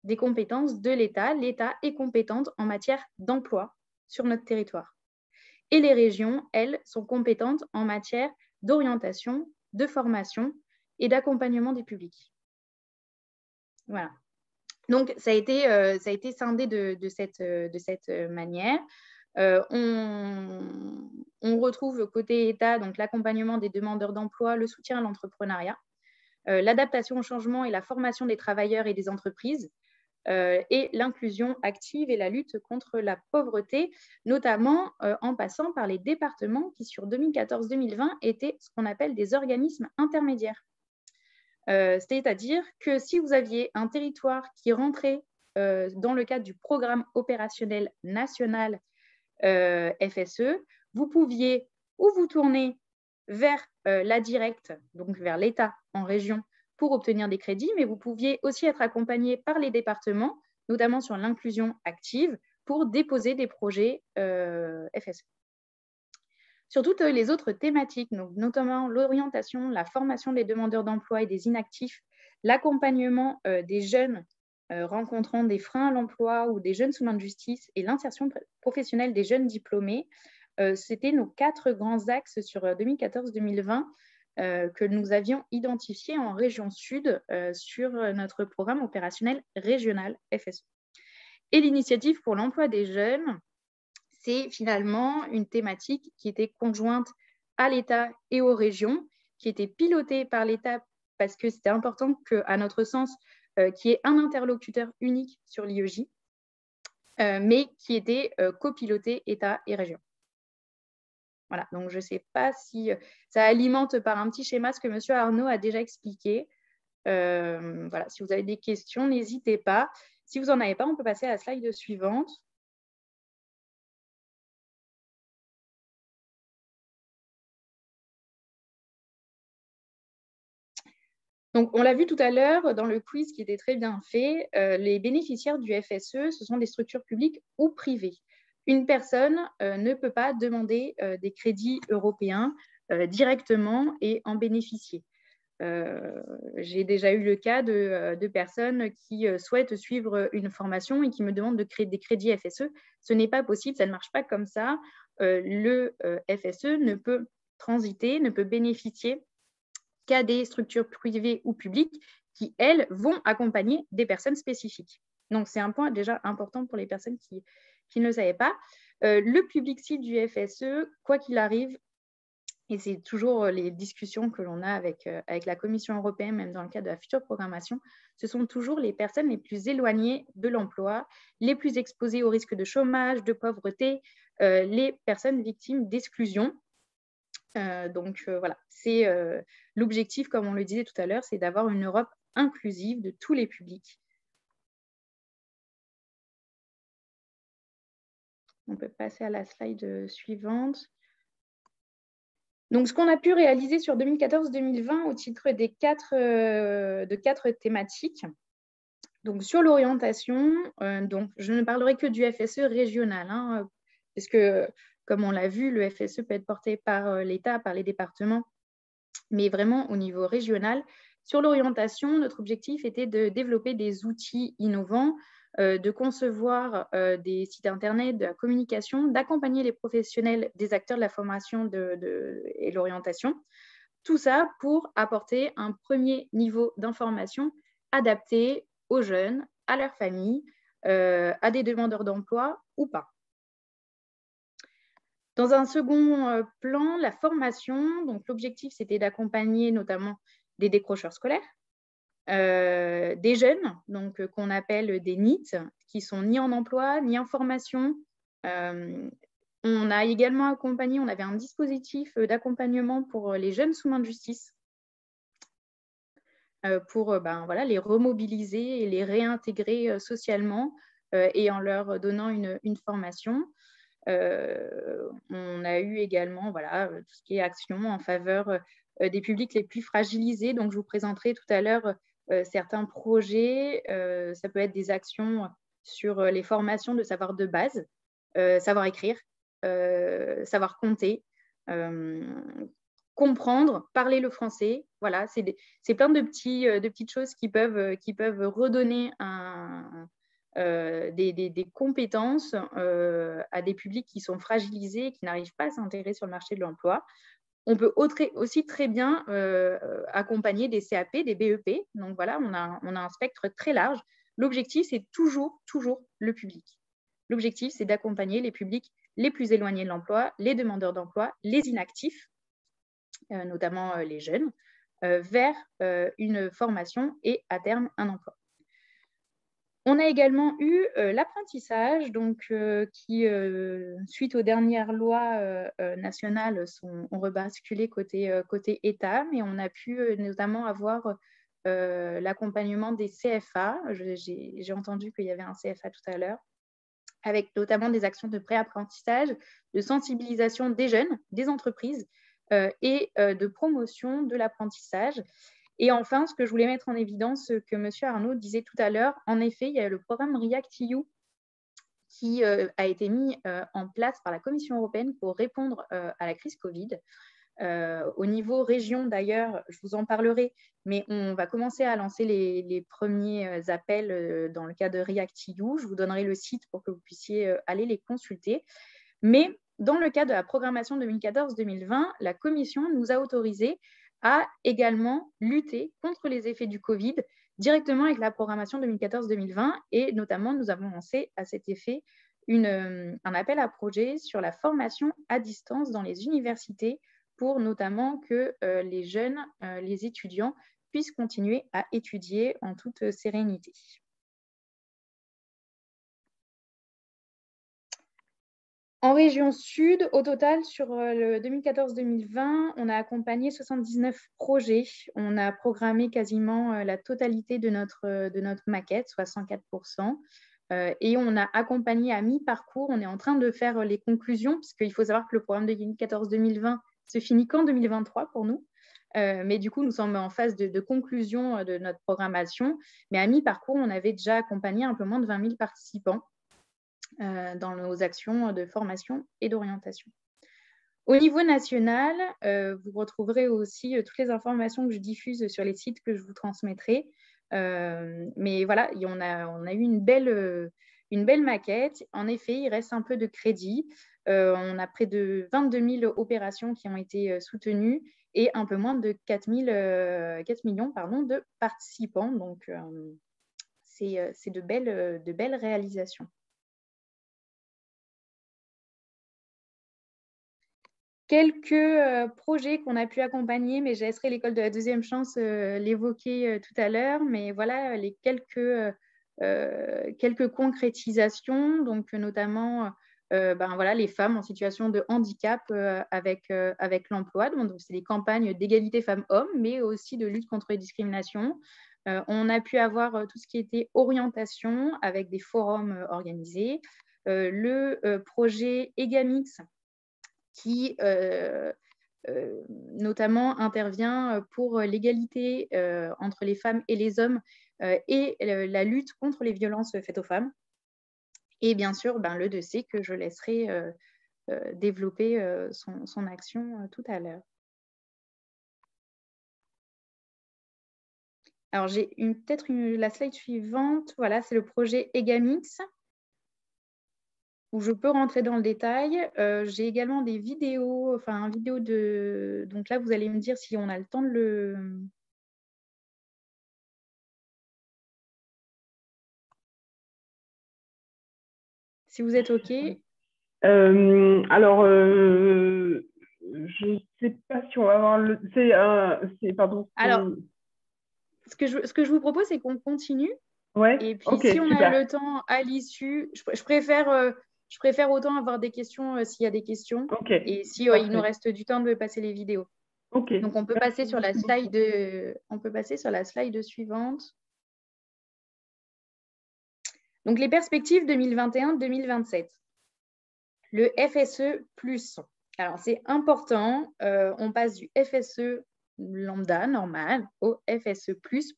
Des compétences de l'État. L'État est compétente en matière d'emploi sur notre territoire. Et les régions, elles, sont compétentes en matière d'orientation, de formation et d'accompagnement des publics. Voilà. Donc, ça a été scindé de cette manière. On retrouve côté État donc l'accompagnement des demandeurs d'emploi, le soutien à l'entrepreneuriat, l'adaptation au changement et la formation des travailleurs et des entreprises, et l'inclusion active et la lutte contre la pauvreté, notamment en passant par les départements qui, sur 2014-2020, étaient ce qu'on appelle des organismes intermédiaires. C'est-à-dire que si vous aviez un territoire qui rentrait dans le cadre du programme opérationnel national FSE, vous pouviez ou vous tourner vers la directe, donc vers l'État en région, pour obtenir des crédits, mais vous pouviez aussi être accompagné par les départements, notamment sur l'inclusion active, pour déposer des projets FSE. Sur toutes les autres thématiques, donc notamment l'orientation, la formation des demandeurs d'emploi et des inactifs, l'accompagnement des jeunes rencontrant des freins à l'emploi ou des jeunes sous main de justice et l'insertion professionnelle des jeunes diplômés, c'était nos 4 grands axes sur 2014-2020 que nous avions identifiés en région sud sur notre programme opérationnel régional FSE. Et l'initiative pour l'emploi des jeunes, c'est finalement une thématique qui était conjointe à l'État et aux régions, qui était pilotée par l'État parce que c'était important qu'à notre sens, qu'il y ait un interlocuteur unique sur l'IEJ, mais qui était copiloté État et région. Voilà, donc je ne sais pas si ça alimente par un petit schéma ce que M. Arnaud a déjà expliqué. Voilà, si vous avez des questions, n'hésitez pas. Si vous n'en avez pas, on peut passer à la slide suivante. Donc, on l'a vu tout à l'heure dans le quiz qui était très bien fait, les bénéficiaires du FSE, ce sont des structures publiques ou privées. Une personne ne peut pas demander des crédits européens directement et en bénéficier. J'ai déjà eu le cas de personnes qui souhaitent suivre une formation et qui me demandent de créer des crédits FSE. Ce n'est pas possible, ça ne marche pas comme ça. Le FSE ne peut transiter, ne peut bénéficier qu'à des structures privées ou publiques qui, elles, vont accompagner des personnes spécifiques. Donc, c'est un point déjà important pour les personnes qui ne le savaient pas. Le public cible du FSE, quoi qu'il arrive, et c'est toujours les discussions que l'on a avec la Commission européenne, même dans le cadre de la future programmation, ce sont toujours les personnes les plus éloignées de l'emploi, les plus exposées au risque de chômage, de pauvreté, les personnes victimes d'exclusion. Voilà, c'est l'objectif, comme on le disait tout à l'heure, c'est d'avoir une Europe inclusive de tous les publics. On peut passer à la slide suivante. Donc, ce qu'on a pu réaliser sur 2014-2020 au titre des de 4 thématiques. Donc, sur l'orientation, donc je ne parlerai que du FSE régional, hein, parce que, comme on l'a vu, le FSE peut être porté par l'État, par les départements, mais vraiment au niveau régional. Sur l'orientation, notre objectif était de développer des outils innovants, de concevoir des sites internet, de la communication, d'accompagner les professionnels des acteurs de la formation et l'orientation. Tout ça pour apporter un premier niveau d'information adapté aux jeunes, à leurs familles, à des demandeurs d'emploi ou pas. Dans un second plan, la formation, donc l'objectif c'était d'accompagner notamment des décrocheurs scolaires, des jeunes, donc qu'on appelle des NEET, qui sont ni en emploi, ni en formation. On a également accompagné, on avait un dispositif d'accompagnement pour les jeunes sous main de justice, pour voilà, les remobiliser et les réintégrer socialement et en leur donnant une formation. On a eu également voilà, tout ce qui est action en faveur des publics les plus fragilisés. Donc, je vous présenterai tout à l'heure certains projets. Ça peut être des actions sur les formations de savoir de base, savoir écrire, savoir compter, comprendre, parler le français. Voilà, c'est plein de petites choses qui peuvent redonner des compétences à des publics qui sont fragilisés et qui n'arrivent pas à s'intégrer sur le marché de l'emploi. On peut aussi très bien accompagner des CAP, des BEP. Donc voilà, on a un spectre très large. L'objectif, c'est toujours le public. L'objectif, c'est d'accompagner les publics les plus éloignés de l'emploi, les demandeurs d'emploi, les inactifs, notamment les jeunes, vers une formation et à terme un emploi. On a également eu l'apprentissage, donc, qui, suite aux dernières lois nationales, ont rebasculé côté État, mais on a pu notamment avoir l'accompagnement des CFA. J'ai entendu qu'il y avait un CFA tout à l'heure, avec notamment des actions de pré-apprentissage, de sensibilisation des jeunes, des entreprises et de promotion de l'apprentissage. Et enfin, ce que je voulais mettre en évidence, ce que M. Arnaud disait tout à l'heure, en effet, il y a le programme REACT-EU qui a été mis en place par la Commission européenne pour répondre à la crise Covid. Au niveau région, d'ailleurs, je vous en parlerai, mais on va commencer à lancer les premiers appels dans le cadre de REACT-EU. Je vous donnerai le site pour que vous puissiez aller les consulter. Mais dans le cadre de la programmation 2014-2020, la Commission nous a autorisés à également lutter contre les effets du Covid directement avec la programmation 2014-2020. Et notamment, nous avons lancé à cet effet un appel à projet sur la formation à distance dans les universités pour notamment que les jeunes, les étudiants, puissent continuer à étudier en toute sérénité. En région sud, au total, sur le 2014-2020, on a accompagné 79 projets. On a programmé quasiment la totalité de notre maquette, soit 104%. Et on a accompagné à mi-parcours. On est en train de faire les conclusions, parce qu'il faut savoir que le programme de 2014-2020 se finit qu'en 2023 pour nous. Mais du coup, nous sommes en phase de conclusion de notre programmation. Mais à mi-parcours, on avait déjà accompagné un peu moins de 20 000 participants dans nos actions de formation et d'orientation. Au niveau national, vous retrouverez aussi toutes les informations que je diffuse sur les sites que je vous transmettrai. Mais voilà, on a eu une belle maquette. En effet, il reste un peu de crédit. On a près de 22 000 opérations qui ont été soutenues et un peu moins de 4 millions de participants. Donc, c'est de belles réalisations. Quelques projets qu'on a pu accompagner, mais je laisserai l'école de la deuxième chance l'évoquer tout à l'heure. Mais voilà, les quelques concrétisations, donc notamment voilà, les femmes en situation de handicap avec l'emploi. Donc, c'est des campagnes d'égalité femmes-hommes, mais aussi de lutte contre les discriminations. On a pu avoir tout ce qui était orientation avec des forums organisés. Le projet EGAMIX, qui notamment intervient pour l'égalité entre les femmes et les hommes et la lutte contre les violences faites aux femmes. Et bien sûr, le dossier que je laisserai développer son action tout à l'heure. Alors, j'ai peut-être la slide suivante. Voilà, c'est le projet EGAMIX, où je peux rentrer dans le détail. J'ai également des vidéos, un vidéo de... Donc là, vous allez me dire si on a le temps de le... Si vous êtes OK. Alors, je ne sais pas si on va avoir le... Pardon. Alors, ce que je vous propose, c'est qu'on continue. Ouais. Et puis, si on a le temps à l'issue, je préfère autant avoir des questions s'il y a des questions. Et si il nous reste du temps de passer les vidéos. Donc, on peut passer sur la slide suivante. Donc, les perspectives 2021-2027. Le FSE+. Alors, c'est important. On passe du FSE lambda, normal, au FSE+.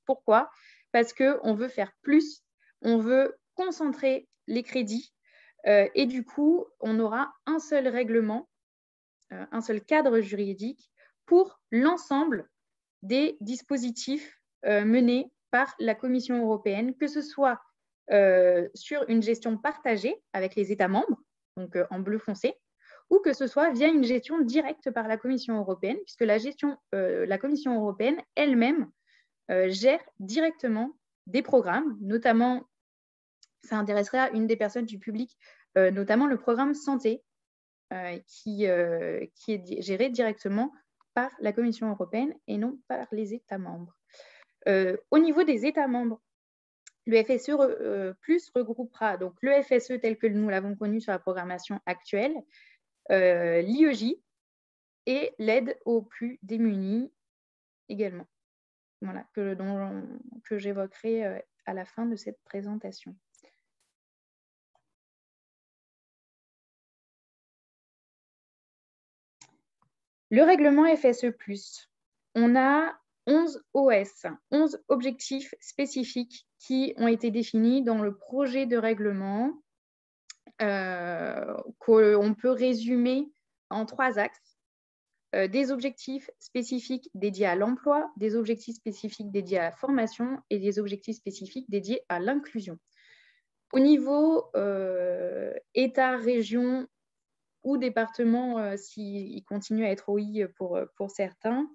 Pourquoi ? Parce qu'on veut faire plus, on veut concentrer les crédits et du coup, on aura un seul règlement, un seul cadre juridique pour l'ensemble des dispositifs menés par la Commission européenne, que ce soit sur une gestion partagée avec les États membres, donc en bleu foncé, ou que ce soit via une gestion directe par la Commission européenne, puisque la Commission européenne elle-même gère directement des programmes, notamment, ça intéresserait une des personnes du public, notamment le programme santé, qui est géré directement par la Commission européenne et non par les États membres. Au niveau des États membres, le FSE plus regroupera donc le FSE tel que nous l'avons connu sur la programmation actuelle, l'IEJ et l'aide aux plus démunis également. voilà, que j'évoquerai à la fin de cette présentation. Le règlement FSE+, on a 11 OS, 11 objectifs spécifiques qui ont été définis dans le projet de règlement qu'on peut résumer en 3 axes. Des objectifs spécifiques dédiés à l'emploi, des objectifs spécifiques dédiés à la formation et des objectifs spécifiques dédiés à l'inclusion. Au niveau État, région ou département, s'il continue à être OI pour certains,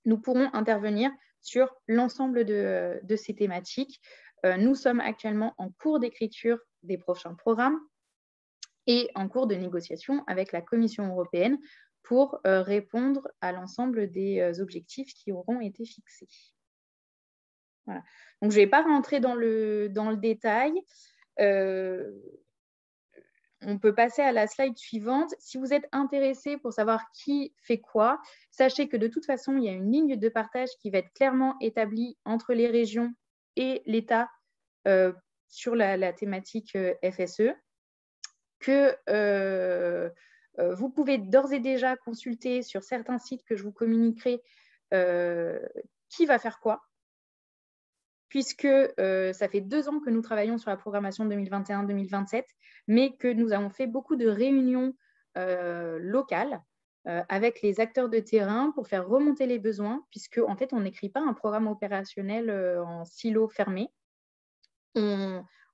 nous pourrons intervenir sur l'ensemble de ces thématiques. Nous sommes actuellement en cours d'écriture des prochains programmes et en cours de négociation avec la Commission européenne pour répondre à l'ensemble des objectifs qui auront été fixés. Voilà. Donc, je ne vais pas rentrer dans le détail. On peut passer à la slide suivante. Si vous êtes intéressé pour savoir qui fait quoi, sachez que de toute façon, il y a une ligne de partage qui va être clairement établie entre les régions et l'État sur la thématique FSE, que vous pouvez d'ores et déjà consulter sur certains sites que je vous communiquerai qui va faire quoi, puisque ça fait 2 ans que nous travaillons sur la programmation 2021-2027, mais que nous avons fait beaucoup de réunions locales avec les acteurs de terrain pour faire remonter les besoins, puisque en fait, on n'écrit pas un programme opérationnel en silo fermé.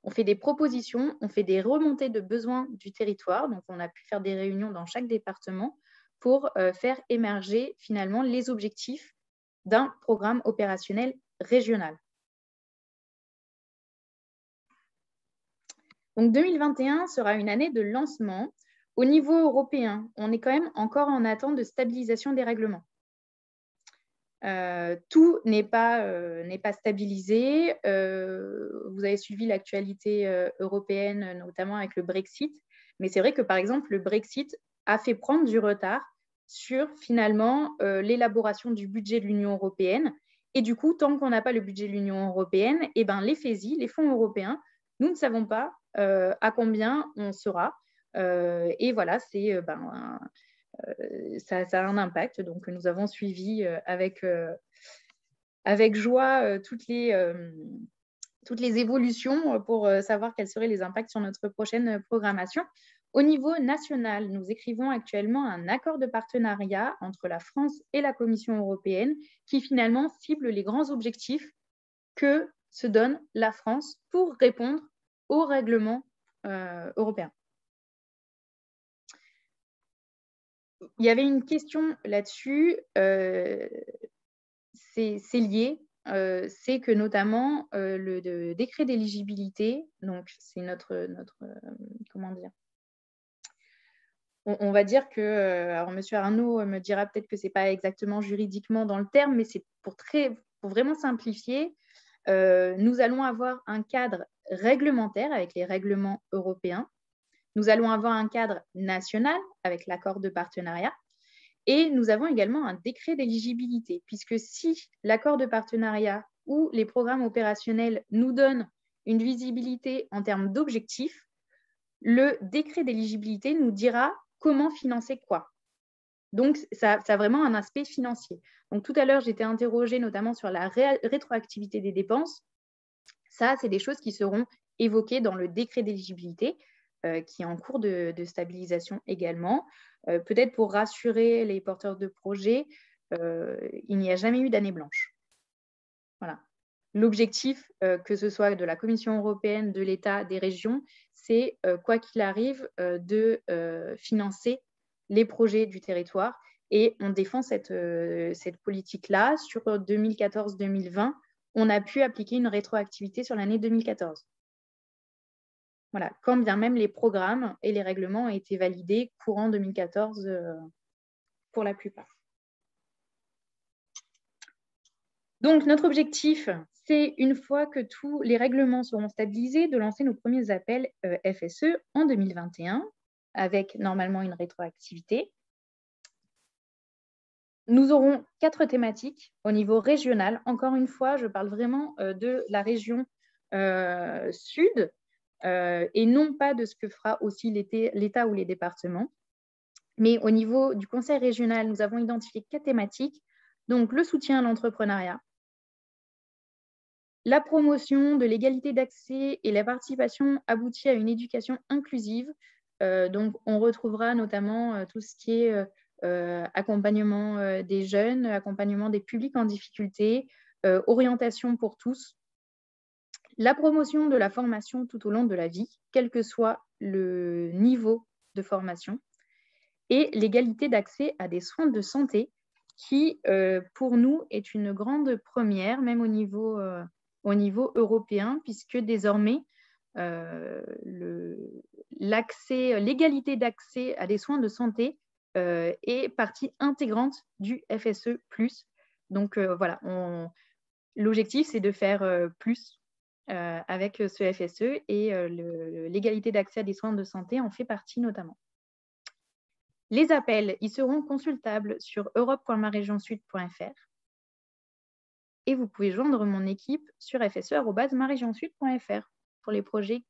On fait des propositions, on fait des remontées de besoins du territoire. Donc, on a pu faire des réunions dans chaque département pour faire émerger finalement les objectifs d'un programme opérationnel régional. Donc, 2021 sera une année de lancement. Au niveau européen, on est quand même encore en attente de stabilisation des règlements. Tout n'est pas stabilisé. Vous avez suivi l'actualité européenne, notamment avec le Brexit. Mais c'est vrai que, par exemple, le Brexit a fait prendre du retard sur, finalement, l'élaboration du budget de l'Union européenne. Et du coup, tant qu'on n'a pas le budget de l'Union européenne, eh ben, les FESI, les fonds européens, nous ne savons pas à combien on sera. Et voilà, c'est ça a un impact. Donc, nous avons suivi avec joie toutes les évolutions pour savoir quels seraient les impacts sur notre prochaine programmation. Au niveau national, nous écrivons actuellement un accord de partenariat entre la France et la Commission européenne qui finalement cible les grands objectifs que se donne la France pour répondre au règlement européen. Il y avait une question là-dessus, c'est lié, c'est que notamment le décret d'éligibilité, donc c'est notre comment dire, on va dire que, alors M. Arnaud me dira peut-être que ce n'est pas exactement juridiquement dans le terme, mais c'est pour vraiment simplifier, nous allons avoir un cadre réglementaire avec les règlements européens. Nous allons avoir un cadre national avec l'accord de partenariat et nous avons également un décret d'éligibilité, puisque si l'accord de partenariat ou les programmes opérationnels nous donnent une visibilité en termes d'objectifs, le décret d'éligibilité nous dira comment financer quoi. Donc, ça a vraiment un aspect financier. Donc, tout à l'heure, j'étais interrogée notamment sur la rétroactivité des dépenses. Ça, c'est des choses qui seront évoquées dans le décret d'éligibilité, qui est en cours de stabilisation également. Peut-être pour rassurer les porteurs de projets, il n'y a jamais eu d'année blanche. Voilà. L'objectif, que ce soit de la Commission européenne, de l'État, des régions, c'est, quoi qu'il arrive, de financer les projets du territoire. Et on défend cette politique-là. Sur 2014-2020, on a pu appliquer une rétroactivité sur l'année 2014. Voilà, quand bien même les programmes et les règlements ont été validés courant 2014 pour la plupart. Donc, notre objectif, c'est, une fois que tous les règlements seront stabilisés, de lancer nos premiers appels FSE en 2021, avec normalement une rétroactivité. Nous aurons 4 thématiques au niveau régional. Encore une fois, je parle vraiment de la région sud et non pas de ce que fera aussi l'État ou les départements. Mais au niveau du conseil régional, nous avons identifié 4 thématiques. Donc, le soutien à l'entrepreneuriat, la promotion de l'égalité d'accès et la participation aboutit à une éducation inclusive. Donc, on retrouvera notamment tout ce qui est accompagnement des jeunes, accompagnement des publics en difficulté, orientation pour tous. La promotion de la formation tout au long de la vie, quel que soit le niveau de formation. Et l'égalité d'accès à des soins de santé qui, pour nous, est une grande première, même au niveau européen, puisque désormais, l'égalité d'accès à des soins de santé est partie intégrante du FSE+. Donc voilà, l'objectif, c'est de faire plus avec ce FSE et l'égalité d'accès à des soins de santé en fait partie notamment. Les appels, ils seront consultables sur europe.maregionsud.fr et vous pouvez joindre mon équipe sur fse@maregionsud.fr pour les projets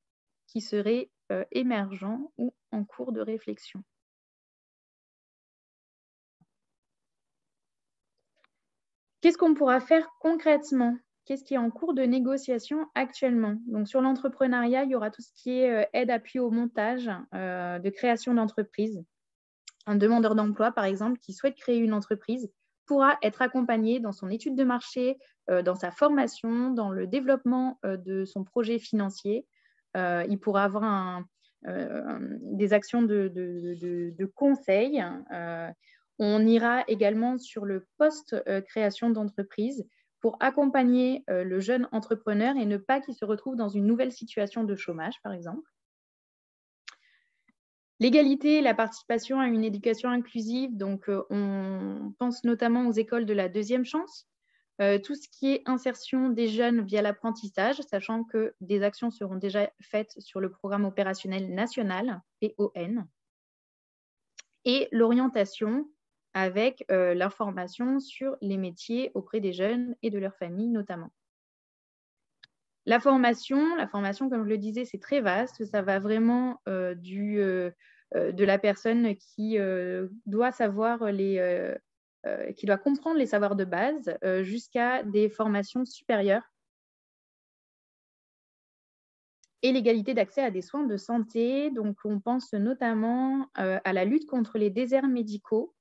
qui seraient émergents ou en cours de réflexion. Qu'est-ce qu'on pourra faire concrètement? Qu'est-ce qui est en cours de négociation actuellement? Donc, sur l'entrepreneuriat, il y aura tout ce qui est aide, appui au montage, de création d'entreprise. Un demandeur d'emploi, par exemple, qui souhaite créer une entreprise pourra être accompagné dans son étude de marché, dans sa formation, dans le développement de son projet financier. Il pourra avoir des actions de conseil. On ira également sur le post-création d'entreprise pour accompagner le jeune entrepreneur et ne pas qu'il se retrouve dans une nouvelle situation de chômage, par exemple. L'égalité et la participation à une éducation inclusive, donc on pense notamment aux écoles de la deuxième chance, tout ce qui est insertion des jeunes via l'apprentissage, sachant que des actions seront déjà faites sur le programme opérationnel national, PON, et l'orientation avec l'information sur les métiers auprès des jeunes et de leurs familles notamment. La formation, comme je le disais, c'est très vaste. Ça va vraiment de la personne qui doit savoir qui doit comprendre les savoirs de base jusqu'à des formations supérieures. Et l'égalité d'accès à des soins de santé. Donc, on pense notamment à la lutte contre les déserts médicaux,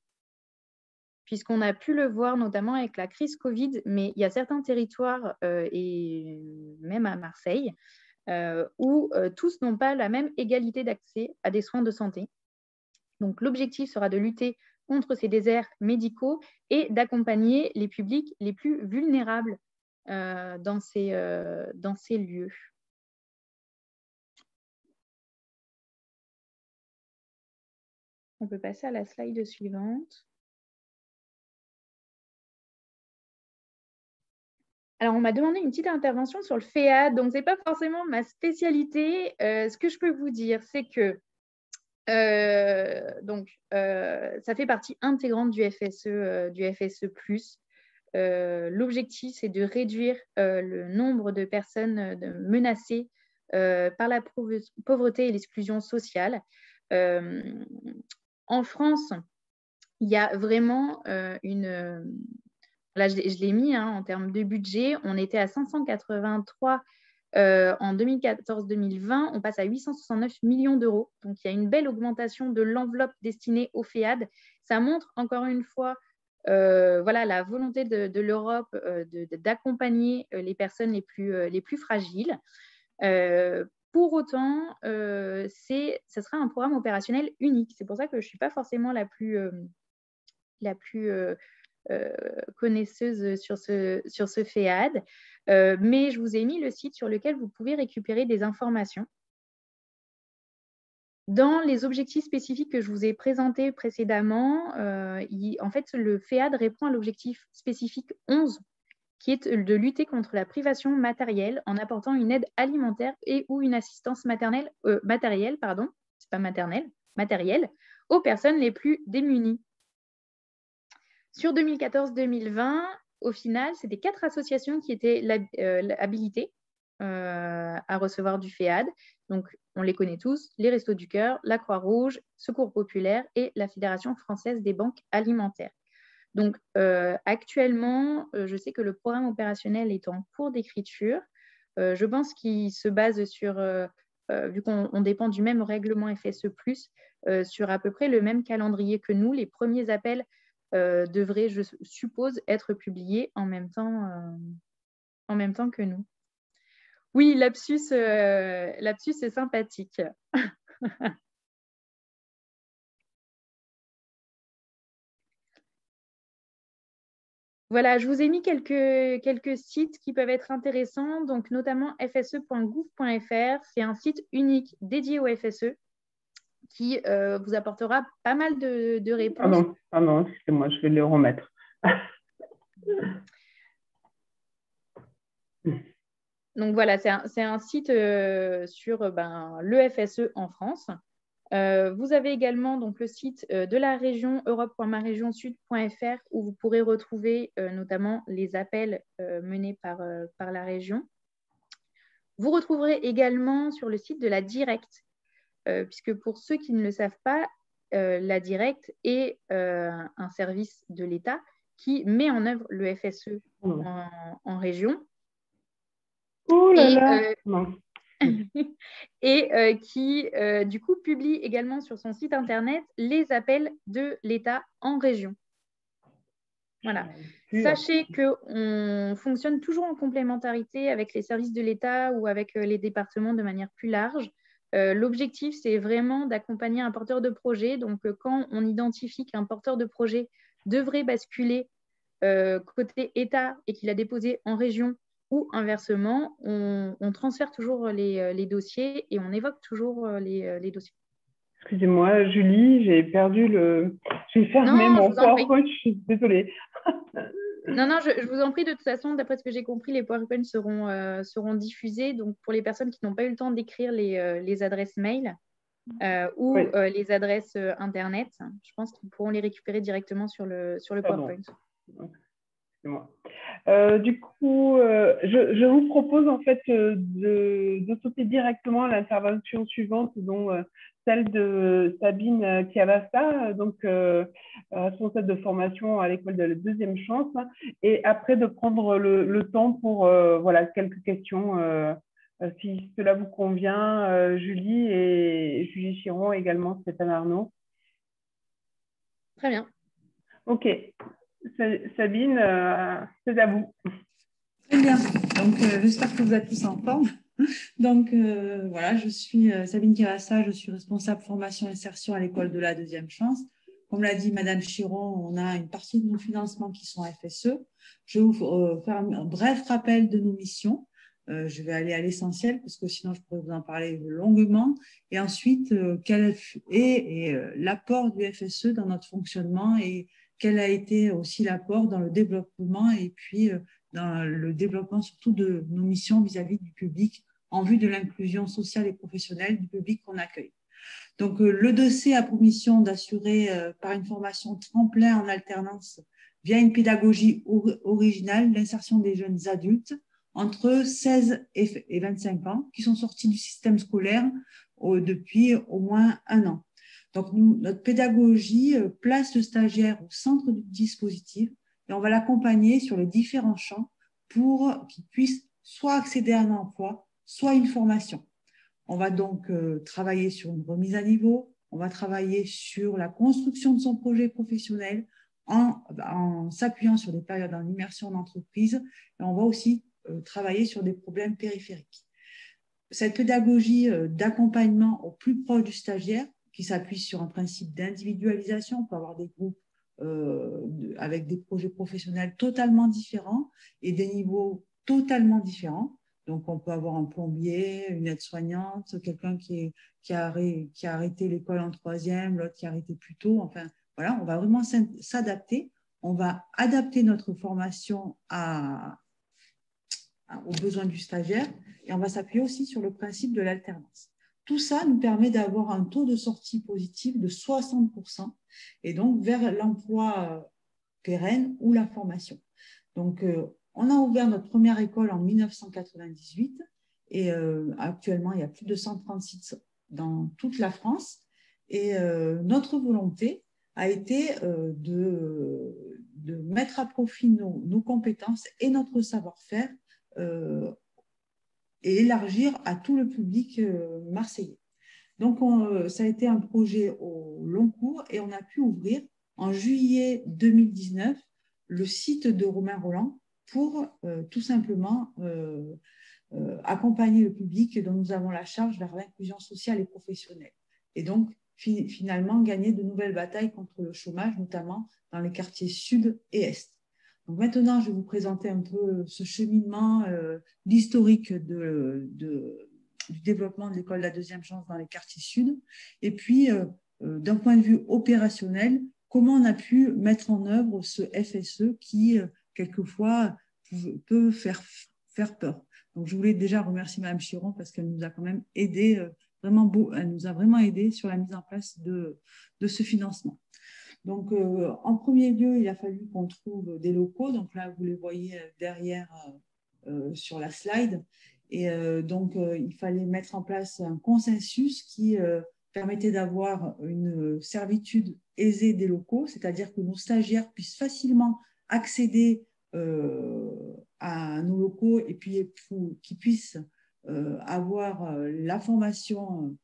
puisqu'on a pu le voir notamment avec la crise Covid, mais il y a certains territoires, et même à Marseille, où tous n'ont pas la même égalité d'accès à des soins de santé. Donc, l'objectif sera de lutter contre ces déserts médicaux et d'accompagner les publics les plus vulnérables dans ces lieux. On peut passer à la slide suivante. Alors, on m'a demandé une petite intervention sur le FEAD, donc ce n'est pas forcément ma spécialité. Ce que je peux vous dire, c'est que ça fait partie intégrante du FSE+. L'objectif, c'est de réduire le nombre de personnes menacées par la pauvreté et l'exclusion sociale. En France, il y a vraiment là, je l'ai mis en termes de budget, on était à 583 en 2014-2020, on passe à 869 millions d'euros. Donc, il y a une belle augmentation de l'enveloppe destinée au FEAD. Ça montre encore une fois la volonté de l'Europe d'accompagner les personnes les plus fragiles. Pour autant, ce sera un programme opérationnel unique. C'est pour ça que je ne suis pas forcément la plus connaisseuse sur ce FEAD, mais je vous ai mis le site sur lequel vous pouvez récupérer des informations. Dans les objectifs spécifiques que je vous ai présentés précédemment, en fait, le FEAD répond à l'objectif spécifique 11, qui est de lutter contre la privation matérielle en apportant une aide alimentaire et ou une assistance matérielle aux personnes les plus démunies. Sur 2014-2020, au final, c'était 4 associations qui étaient habilitées à recevoir du FEAD. Donc, on les connaît tous, les Restos du Cœur, la Croix-Rouge, Secours Populaire et la Fédération française des banques alimentaires. Donc, actuellement, je sais que le programme opérationnel est en cours d'écriture. Je pense qu'il se base sur, vu qu'on dépend du même règlement FSE+, sur à peu près le même calendrier que nous. Les premiers appels devraient, je suppose, être publiés en même temps que nous. Oui, lapsus est sympathique. Voilà, je vous ai mis quelques sites qui peuvent être intéressants, donc notamment fse.gouv.fr. C'est un site unique dédié au FSE qui vous apportera pas mal de réponses. Pardon, excusez-moi, je vais le remettre. Donc voilà, c'est un site sur le FSE en France. Vous avez également donc, le site de la région europe.maregionsud.fr où vous pourrez retrouver notamment les appels menés par la région. Vous retrouverez également sur le site de la Directe, puisque pour ceux qui ne le savent pas, la Directe est un service de l'État qui met en œuvre le FSE en région. Ouh là là, et qui, du coup, publie également sur son site internet les appels de l'État en région. Voilà. Sachez qu'on fonctionne toujours en complémentarité avec les services de l'État ou avec les départements de manière plus large. L'objectif, c'est vraiment d'accompagner un porteur de projet. Donc, quand on identifie qu'un porteur de projet devrait basculer côté État et qu'il a déposé en région, ou inversement, on transfère toujours les dossiers et on évoque toujours les dossiers. Excusez-moi, Julie, j'ai fermé mon PowerPoint, je suis désolée. Non, je vous en prie, de toute façon, d'après ce que j'ai compris, les PowerPoints seront diffusés. Donc, pour les personnes qui n'ont pas eu le temps d'écrire les adresses mail ou les adresses Internet, je pense qu'ils pourront les récupérer directement sur le PowerPoint. Moi. Du coup, je vous propose en fait de sauter directement à l'intervention suivante, dont celle de Sabine Chiavassa, donc responsable de formation à l'école de la deuxième chance, et après de prendre le temps pour voilà, quelques questions, si cela vous convient, Julie Chiron, également Stéphane Arnaud. Très bien. Ok. Sabine, c'est à vous. Très bien. Donc, j'espère que vous êtes tous en forme. Donc, voilà, je suis Sabine Chiavassa, je suis responsable formation et insertion à l'école de la deuxième chance. Comme l'a dit Madame Chiron, on a une partie de nos financements qui sont FSE. Je vais vous faire un bref rappel de nos missions. Je vais aller à l'essentiel parce que sinon je pourrais vous en parler longuement. Et ensuite, quel est l'apport du FSE dans notre fonctionnement et quel a été aussi l'apport dans le développement et puis dans le développement surtout de nos missions vis-à-vis du public en vue de l'inclusion sociale et professionnelle du public qu'on accueille. Donc, le dossier a pour mission d'assurer par une formation tremplin en alternance via une pédagogie originale l'insertion des jeunes adultes entre 16 et 25 ans qui sont sortis du système scolaire depuis au moins 1 an. Donc, notre pédagogie place le stagiaire au centre du dispositif et on va l'accompagner sur les différents champs pour qu'il puisse soit accéder à un emploi, soit une formation. On va donc travailler sur une remise à niveau, on va travailler sur la construction de son projet professionnel en s'appuyant sur des périodes en immersion d'entreprise et on va aussi travailler sur des problèmes périphériques. Cette pédagogie d'accompagnement au plus proche du stagiaire qui s'appuie sur un principe d'individualisation. On peut avoir des groupes avec des projets professionnels totalement différents et des niveaux totalement différents. Donc, on peut avoir un plombier, une aide-soignante, quelqu'un qui a arrêté l'école en 3e, l'autre qui a arrêté plus tôt. Enfin, voilà, on va vraiment s'adapter. On va adapter notre formation aux besoins du stagiaire et on va s'appuyer aussi sur le principe de l'alternance. Tout ça nous permet d'avoir un taux de sortie positif de 60% et donc vers l'emploi pérenne ou la formation. Donc, on a ouvert notre première école en 1998 et actuellement, il y a plus de 130 sites dans toute la France. Et notre volonté a été de mettre à profit nos compétences et notre savoir-faire et élargir à tout le public marseillais. Donc, ça a été un projet au long cours et on a pu ouvrir en juillet 2019 le site de Romain Rolland pour tout simplement accompagner le public dont nous avons la charge vers l'inclusion sociale et professionnelle. Et donc, finalement, gagner de nouvelles batailles contre le chômage, notamment dans les quartiers sud et est. Donc maintenant, je vais vous présenter un peu ce cheminement, l'historique du développement de l'école de la deuxième chance dans les quartiers sud. Et puis, d'un point de vue opérationnel, comment on a pu mettre en œuvre ce FSE qui, quelquefois, peut faire peur. Donc, je voulais déjà remercier Mme Chiron parce qu'elle nous a quand même aidé, elle nous a vraiment aidé sur la mise en place de ce financement. Donc, en premier lieu, il a fallu qu'on trouve des locaux. Donc là, vous les voyez derrière sur la slide. Et donc, il fallait mettre en place un consensus qui permettait d'avoir une servitude aisée des locaux, c'est-à-dire que nos stagiaires puissent facilement accéder à nos locaux et puis qu'ils puissent avoir la formation,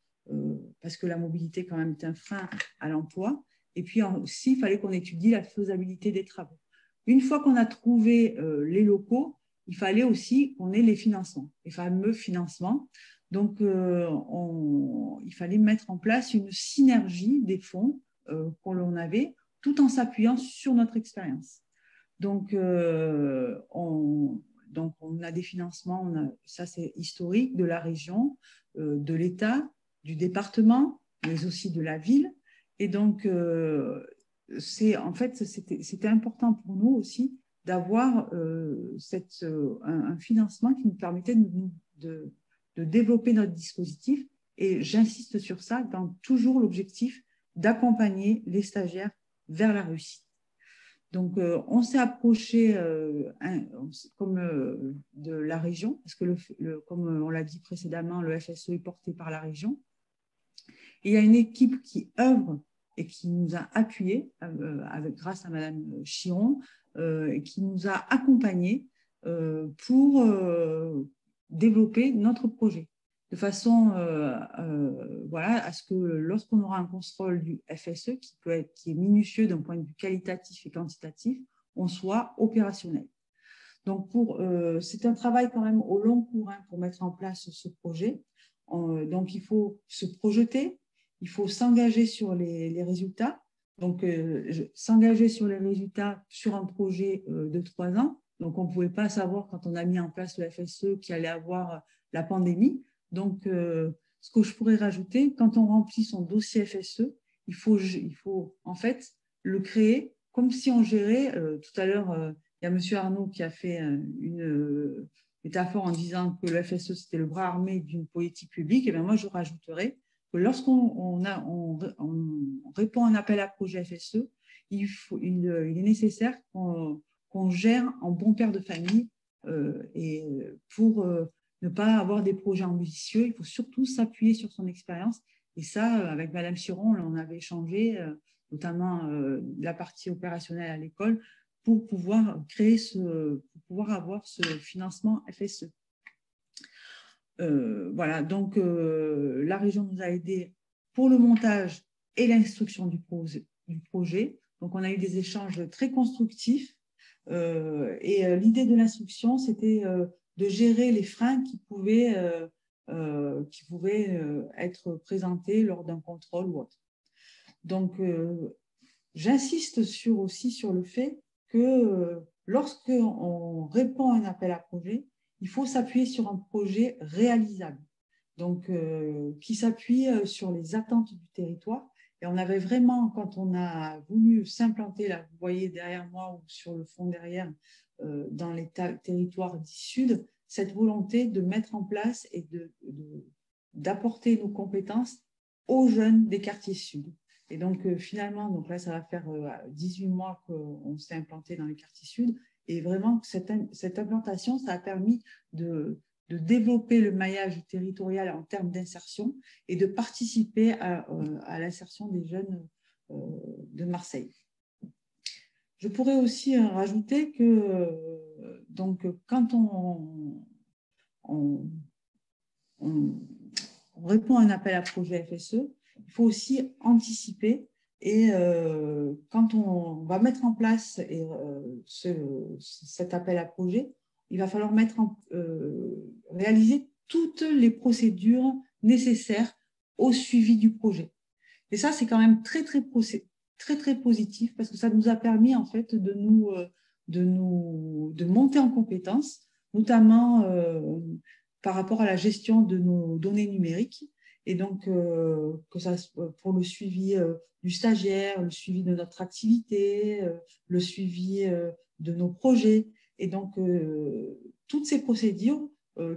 parce que la mobilité quand même est un frein à l'emploi. Et puis aussi, il fallait qu'on étudie la faisabilité des travaux. Une fois qu'on a trouvé les locaux, il fallait aussi qu'on ait les financements, les fameux financements. Donc, il fallait mettre en place une synergie des fonds qu'on avait, tout en s'appuyant sur notre expérience. Donc, on a des financements, ça c'est historique, de la région, de l'État, du département, mais aussi de la ville. Et donc, en fait, c'était important pour nous aussi d'avoir un financement qui nous permettait de développer notre dispositif. Et j'insiste sur ça, dans toujours l'objectif d'accompagner les stagiaires vers la réussite. Donc, on s'est approché de la région, parce que, comme on l'a dit précédemment, le FSE est porté par la région. Et il y a une équipe qui œuvre et qui nous a appuyés, grâce à Mme Chiron, et qui nous a accompagnés pour développer notre projet, de façon à ce que lorsqu'on aura un contrôle du FSE qui est minutieux d'un point de vue qualitatif et quantitatif, on soit opérationnel. Donc, c'est un travail quand même au long cours pour mettre en place ce projet. Donc, il faut se projeter, il faut s'engager sur les résultats. Donc, s'engager sur les résultats sur un projet de 3 ans. Donc, on ne pouvait pas savoir quand on a mis en place le FSE qu'il allait avoir la pandémie. Donc, ce que je pourrais rajouter, quand on remplit son dossier FSE, il faut en fait le créer comme si on gérait, tout à l'heure, il y a M. Arnaud qui a fait une métaphore en disant que le FSE, c'était le bras armé d'une politique publique. Et bien moi, je rajouterais que lorsqu'on répond à un appel à projet FSE, il est nécessaire qu'on gère en bon père de famille et pour ne pas avoir des projets ambitieux, il faut surtout s'appuyer sur son expérience. Et ça, avec Mme Chiron, on avait échangé, notamment la partie opérationnelle à l'école, pour pouvoir avoir ce financement FSE. Voilà, donc la région nous a aidés pour le montage et l'instruction du projet. Donc, on a eu des échanges très constructifs. Et l'idée de l'instruction, c'était de gérer les freins qui pouvaient être présentés lors d'un contrôle ou autre. Donc, j'insiste aussi sur le fait que lorsqu'on répond à un appel à projet, il faut s'appuyer sur un projet réalisable, donc qui s'appuie sur les attentes du territoire. Et on avait vraiment, quand on a voulu s'implanter, là, vous voyez derrière moi ou sur le fond derrière, dans les territoires du Sud, cette volonté de mettre en place et d'apporter nos compétences aux jeunes des quartiers Sud. Et donc, finalement, donc là, ça va faire 18 mois qu'on s'est implanté dans les quartiers sud. Et vraiment, cette implantation, ça a permis de développer le maillage territorial en termes d'insertion et de participer à l'insertion des jeunes de Marseille. Je pourrais aussi rajouter que donc, quand on répond à un appel à projet FSE, il faut aussi anticiper. Et quand on va mettre en place cet appel à projet, il va falloir réaliser toutes les procédures nécessaires au suivi du projet. Et ça, c'est quand même très, très positif parce que ça nous a permis en fait de monter en compétences, notamment par rapport à la gestion de nos données numériques. Et donc, que ça, pour le suivi du stagiaire, le suivi de notre activité, le suivi de nos projets. Et donc, toutes ces procédures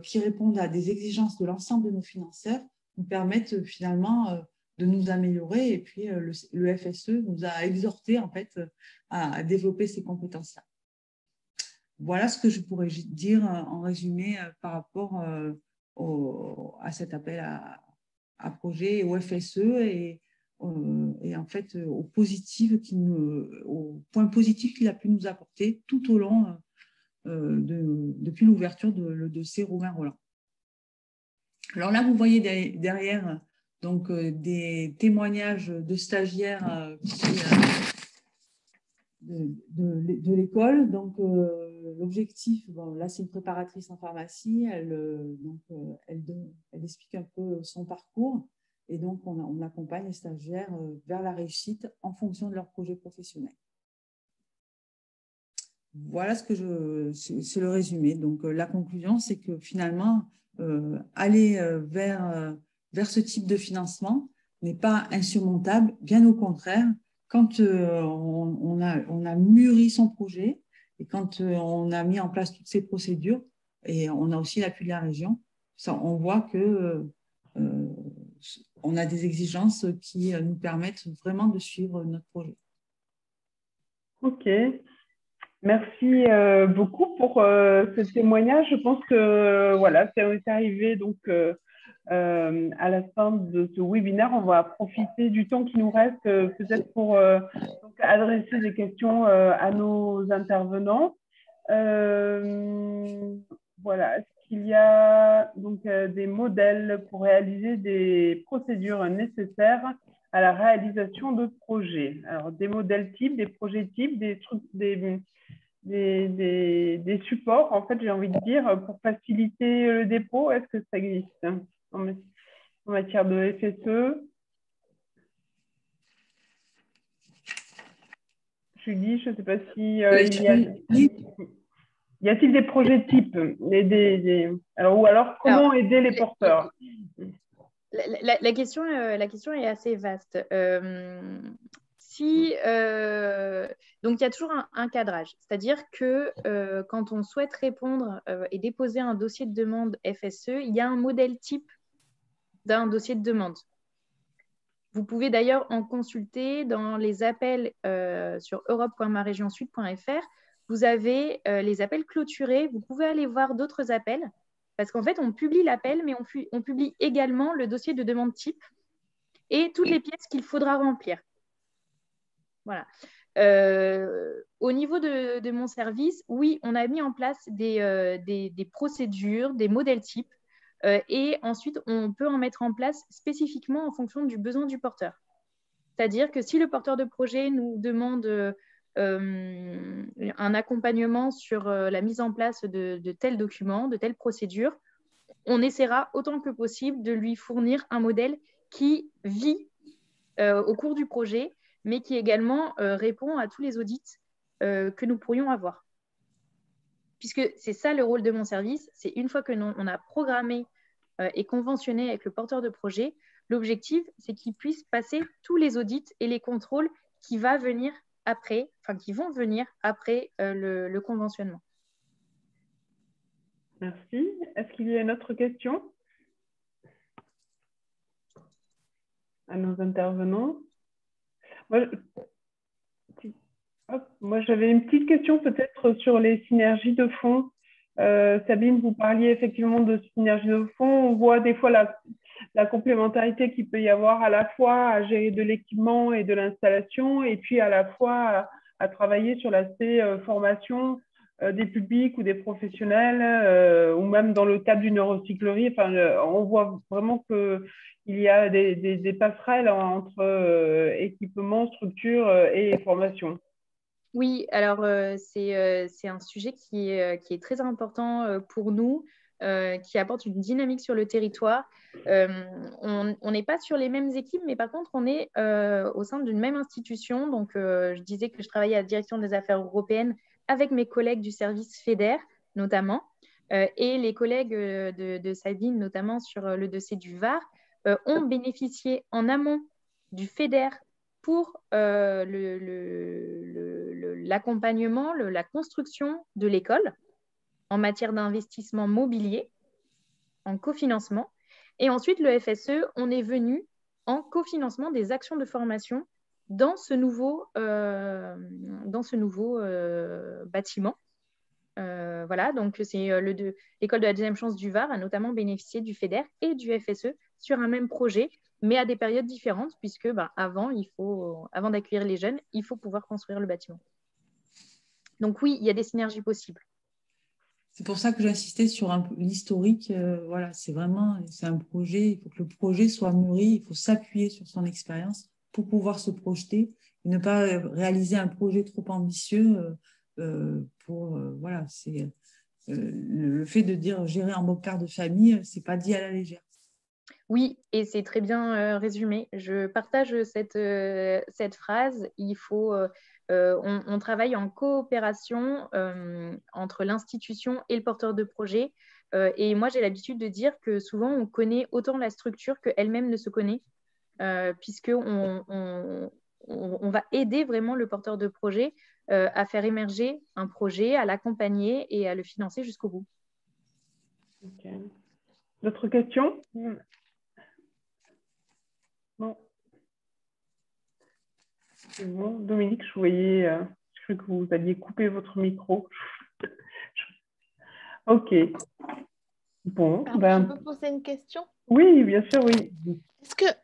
qui répondent à des exigences de l'ensemble de nos financeurs nous permettent finalement de nous améliorer. Et puis, le FSE nous a exhortés en fait, à développer ces compétences-là. Voilà ce que je pourrais dire en résumé par rapport à cet appel à projet, au FSE et en fait aux points positifs qu'il a pu nous apporter tout au long depuis l'ouverture de le dossier Romain Rolland. Alors là, vous voyez derrière donc, des témoignages de stagiaires de l'école. Donc, l'objectif, bon, là, c'est une préparatrice en pharmacie. Elle explique un peu son parcours. Et donc, on accompagne les stagiaires vers la réussite en fonction de leur projet professionnel. Voilà c'est le résumé. Donc, la conclusion, c'est que finalement, aller vers ce type de financement n'est pas insurmontable, bien au contraire. Quand on a mûri son projet et quand on a mis en place toutes ces procédures, et on a aussi l'appui de la région, on voit que on a des exigences qui nous permettent vraiment de suivre notre projet. Ok. Merci beaucoup pour ce témoignage. Je pense que voilà, c'est arrivé donc à la fin de ce webinaire. On va profiter du temps qui nous reste peut-être pour donc adresser des questions à nos intervenants. Voilà, est-ce qu'il y a donc des modèles pour réaliser des procédures nécessaires à la réalisation de projets? Alors, des modèles types, des projets types, des supports, en fait, j'ai envie de dire, pour faciliter le dépôt. Est-ce que ça existe en matière de FSE? Julie, je ne sais pas si y a-t-il des projets types ou alors comment aider les porteurs? La question est assez vaste. Donc, il y a toujours un cadrage. C'est-à-dire que quand on souhaite répondre et déposer un dossier de demande FSE, il y a un modèle type d'un dossier de demande. Vous pouvez d'ailleurs en consulter dans les appels sur europe.maregionsud.fr. Vous avez les appels clôturés. Vous pouvez aller voir d'autres appels parce qu'en fait, on publie l'appel, mais on publie également le dossier de demande type et toutes les pièces qu'il faudra remplir. Voilà. Au niveau de mon service, oui, on a mis en place des procédures, des modèles types et ensuite, on peut en mettre en place spécifiquement en fonction du besoin du porteur. C'est-à-dire que si le porteur de projet nous demande un accompagnement sur la mise en place de tels documents, de telles procédures, on essaiera autant que possible de lui fournir un modèle qui vit au cours du projet, mais qui également répond à tous les audits que nous pourrions avoir. Puisque c'est ça le rôle de mon service, c'est une fois que on a programmé et conventionné avec le porteur de projet, l'objectif, c'est qu'il puisse passer tous les audits et les contrôles qui vont venir après le conventionnement. Merci. Est-ce qu'il y a une autre question à nos intervenants? Moi, moi, j'avais une petite question peut-être sur les synergies de fonds. Sabine, vous parliez effectivement de synergie de fonds. On voit des fois la complémentarité qu'il peut y avoir à la fois à gérer de l'équipement et de l'installation, et puis à la fois à travailler sur l'aspect formation des publics ou des professionnels, ou même dans le cadre d'une recyclerie. Enfin, on voit vraiment qu'il y a des passerelles entre équipement, structure et formation. Oui, alors c'est un sujet qui est très important pour nous, qui apporte une dynamique sur le territoire. On n'est pas sur les mêmes équipes, mais par contre, on est au sein d'une même institution. Donc, je disais que je travaillais à la direction des affaires européennes avec mes collègues du service FEDER, notamment, et les collègues de Sabine, notamment sur le dossier du VAR, ont bénéficié en amont du FEDER pour l'accompagnement, la construction de l'école en matière d'investissement mobilier, en cofinancement. Et ensuite, le FSE, on est venu en cofinancement des actions de formation dans ce nouveau bâtiment. Voilà, donc c'est l'école de la deuxième chance du Var a notamment bénéficié du FEDER et du FSE sur un même projet, mais à des périodes différentes, puisque avant d'accueillir les jeunes, il faut pouvoir construire le bâtiment. Donc oui, il y a des synergies possibles. C'est pour ça que j'insistais sur l'historique. Voilà, c'est un projet. Il faut que le projet soit mûri. Il faut s'appuyer sur son expérience pour pouvoir se projeter et ne pas réaliser un projet trop ambitieux. Voilà, c'est le fait de dire gérer un beau-quart de famille, c'est pas dit à la légère. Oui, et c'est très bien résumé. Je partage cette phrase. On travaille en coopération entre l'institution et le porteur de projet. Et moi, j'ai l'habitude de dire que souvent, on connaît autant la structure qu'elle-même ne se connaît, puisqu'on va aider vraiment le porteur de projet à faire émerger un projet, à l'accompagner et à le financer jusqu'au bout. Okay. D'autres questions? Non. C'est bon. Dominique, je crois que vous alliez couper votre micro. Ok. Bon. Je peux poser une question? Oui, bien sûr, oui.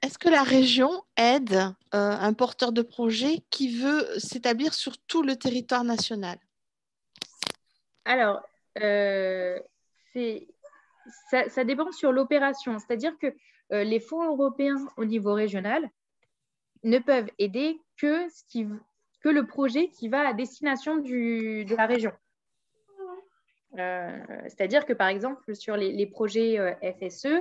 Est-ce que la région aide un porteur de projet qui veut s'établir sur tout le territoire national? Alors, ça dépend sur l'opération. C'est-à-dire que les fonds européens au niveau régional ne peuvent aider que le projet qui va à destination de la région. C'est-à-dire que, par exemple, sur les projets FSE,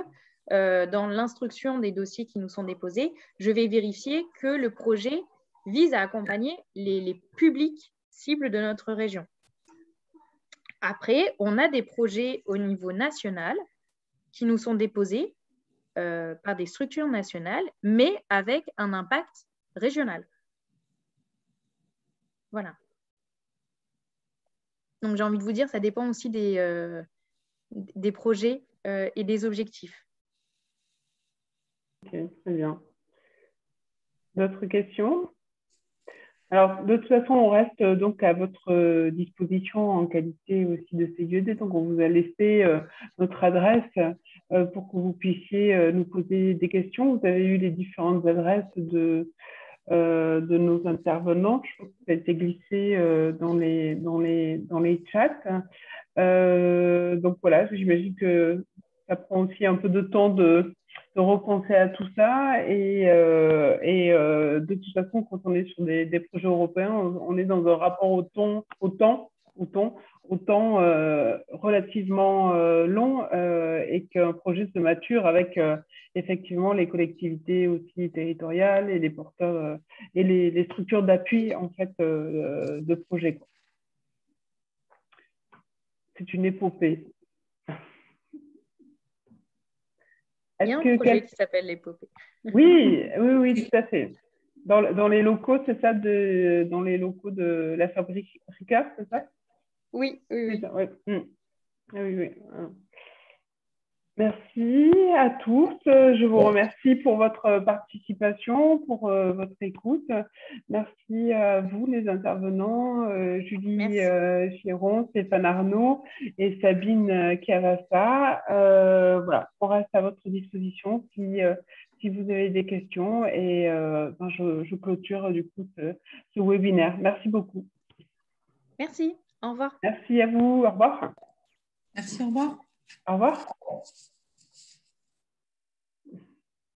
dans l'instruction des dossiers qui nous sont déposés, je vais vérifier que le projet vise à accompagner les publics cibles de notre région. Après, on a des projets au niveau national qui nous sont déposés par des structures nationales, mais avec un impact régional. Voilà. Donc, j'ai envie de vous dire, ça dépend aussi des projets et des objectifs. Ok, très bien. D'autres questions? Alors, de toute façon, on reste donc à votre disposition en qualité aussi de CIED. Donc, on vous a laissé notre adresse pour que vous puissiez nous poser des questions. Vous avez eu les différentes adresses de nos intervenants. Je pense que ça a été glissé dans les chats. Donc, voilà, j'imagine que ça prend aussi un peu de temps de repenser à tout ça et de toute façon, quand on est sur des projets européens, on est dans un rapport au temps relativement long et qu'un projet se mature avec effectivement les collectivités aussi territoriales et les porteurs et les structures d'appui en fait de projet. C'est une épopée. Il y a un projet qui s'appelle l'épopée. Oui, tout à fait. Dans les locaux, c'est ça, dans les locaux de la fabrique Ricard, c'est ça? Oui. Oui. Oui. Merci à tous. Je vous remercie pour votre participation, pour votre écoute. Merci à vous, les intervenants, Julie Chiron, Stéphane Arnaud et Sabine Chiavassa. Voilà, on reste à votre disposition si vous avez des questions. Et je clôture du coup ce webinaire. Merci beaucoup. Merci. Au revoir. Merci à vous. Au revoir. Merci, au revoir. Au revoir.